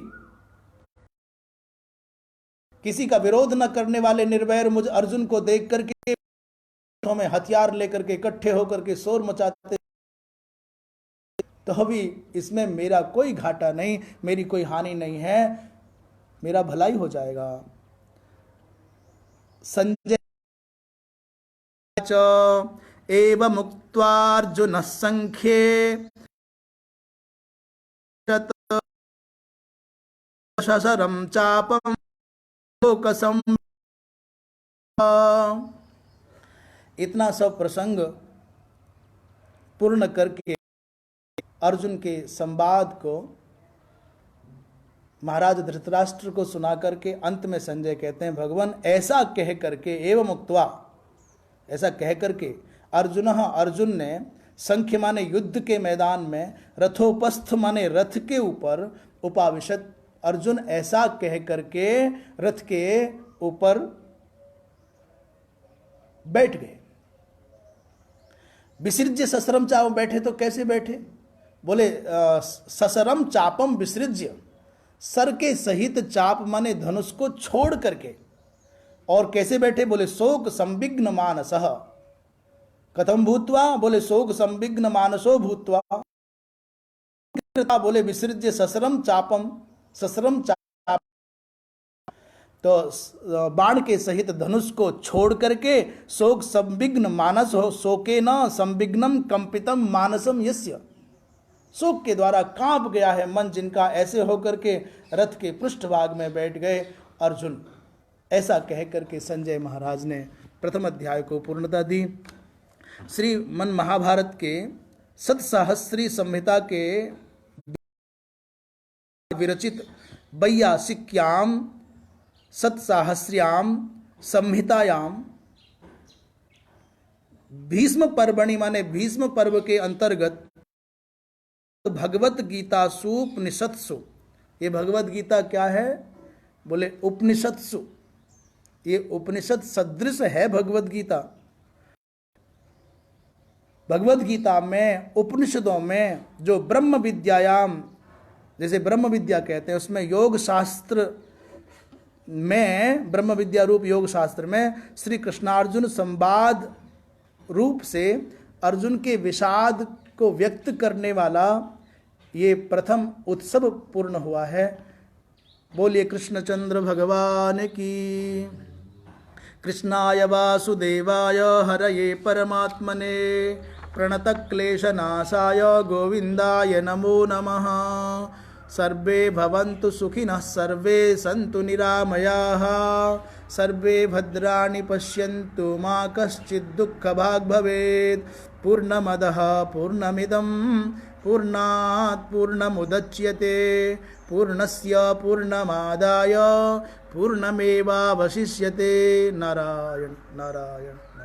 किसी का विरोध न करने वाले निर्वैर मुझ अर्जुन को देख करके में हथियार लेकर के इकट्ठे होकर के शोर मचाते, तो भी इसमें मेरा कोई घाटा नहीं, मेरी कोई हानि नहीं है, मेरा भलाई हो जाएगा। संजय च एवमुक्त्वार्जुनः संख्ये ससरं चापं लोकसं। इतना सब प्रसंग पूर्ण करके अर्जुन के संवाद को महाराज धृतराष्ट्र को सुना करके अंत में संजय कहते हैं, भगवान ऐसा कह करके, एवं उक्त्वा, ऐसा कह करके, अर्जुन ने, संख्य माने युद्ध के मैदान में, रथोपस्थ माने रथ के ऊपर, उपाविशत, अर्जुन ऐसा कह करके रथ के ऊपर बैठ गए। विसृज्य ससरम चापम, बैठे तो कैसे बैठे? बोले ससरम चापम विसृज्य, सर के सहित चाप माने धनुष को छोड़ करके। और कैसे बैठे? बोले शोक संविघ्न मानसः। कथम भूत्वा? बोले शोक संविघ्न मानसो भूत्वा। बोले विसृज्य ससरम चापम, ससरम चाप, तो बाण के सहित धनुष को छोड़ करके शोक संविघ्न मानस हो, शोके न संविघ्नम कंपितम मानसम यस्य, शोक के द्वारा कांप गया है मन जिनका, ऐसे होकर के रथ के पृष्ठभाग में बैठ गए अर्जुन। ऐसा कह करके संजय महाराज ने प्रथम अध्याय को पूर्णता दी। श्री मन महाभारत के सतसाहस्री संहिता के विरचित 82 सतसाहस्र्याम संहितायाम भीष्म पर्वणि माने भीष्म पर्व के अंतर्गत भगवत गीता सुपनिषत्सु, ये भगवत गीता क्या है? बोले उपनिषत्सु, ये उपनिषद सदृश है भगवत गीता। भगवत गीता में, उपनिषदों में जो ब्रह्म विद्यायाम, जैसे ब्रह्म विद्या कहते हैं, उसमें योग शास्त्र में, ब्रह्म विद्या रूप योग शास्त्र में श्री कृष्णार्जुन संवाद रूप से अर्जुन के विषाद को व्यक्त करने वाला ये प्रथम उत्सव पूर्ण हुआ है। बोलिए कृष्णचंद्र भगवान की। कृष्णाय वासुदेवाय हरये परमात्मने प्रणतक्लेशनाशाय गोविंदाय नमो नमः। सर्वे भवन्तु सुखिनः, सर्वे सन्तु निरामयाः, सर्वे भद्राणि पश्यन्तु मा कश्चित् दुःखभाग् भवेत्। पूर्णमदः पूर्णमिदं पूर्णात् पूर्णमुदच्यते, पूर्णस्य पूर्णमादाय पूर्णमेवावशिष्यते। नारायण नारायण।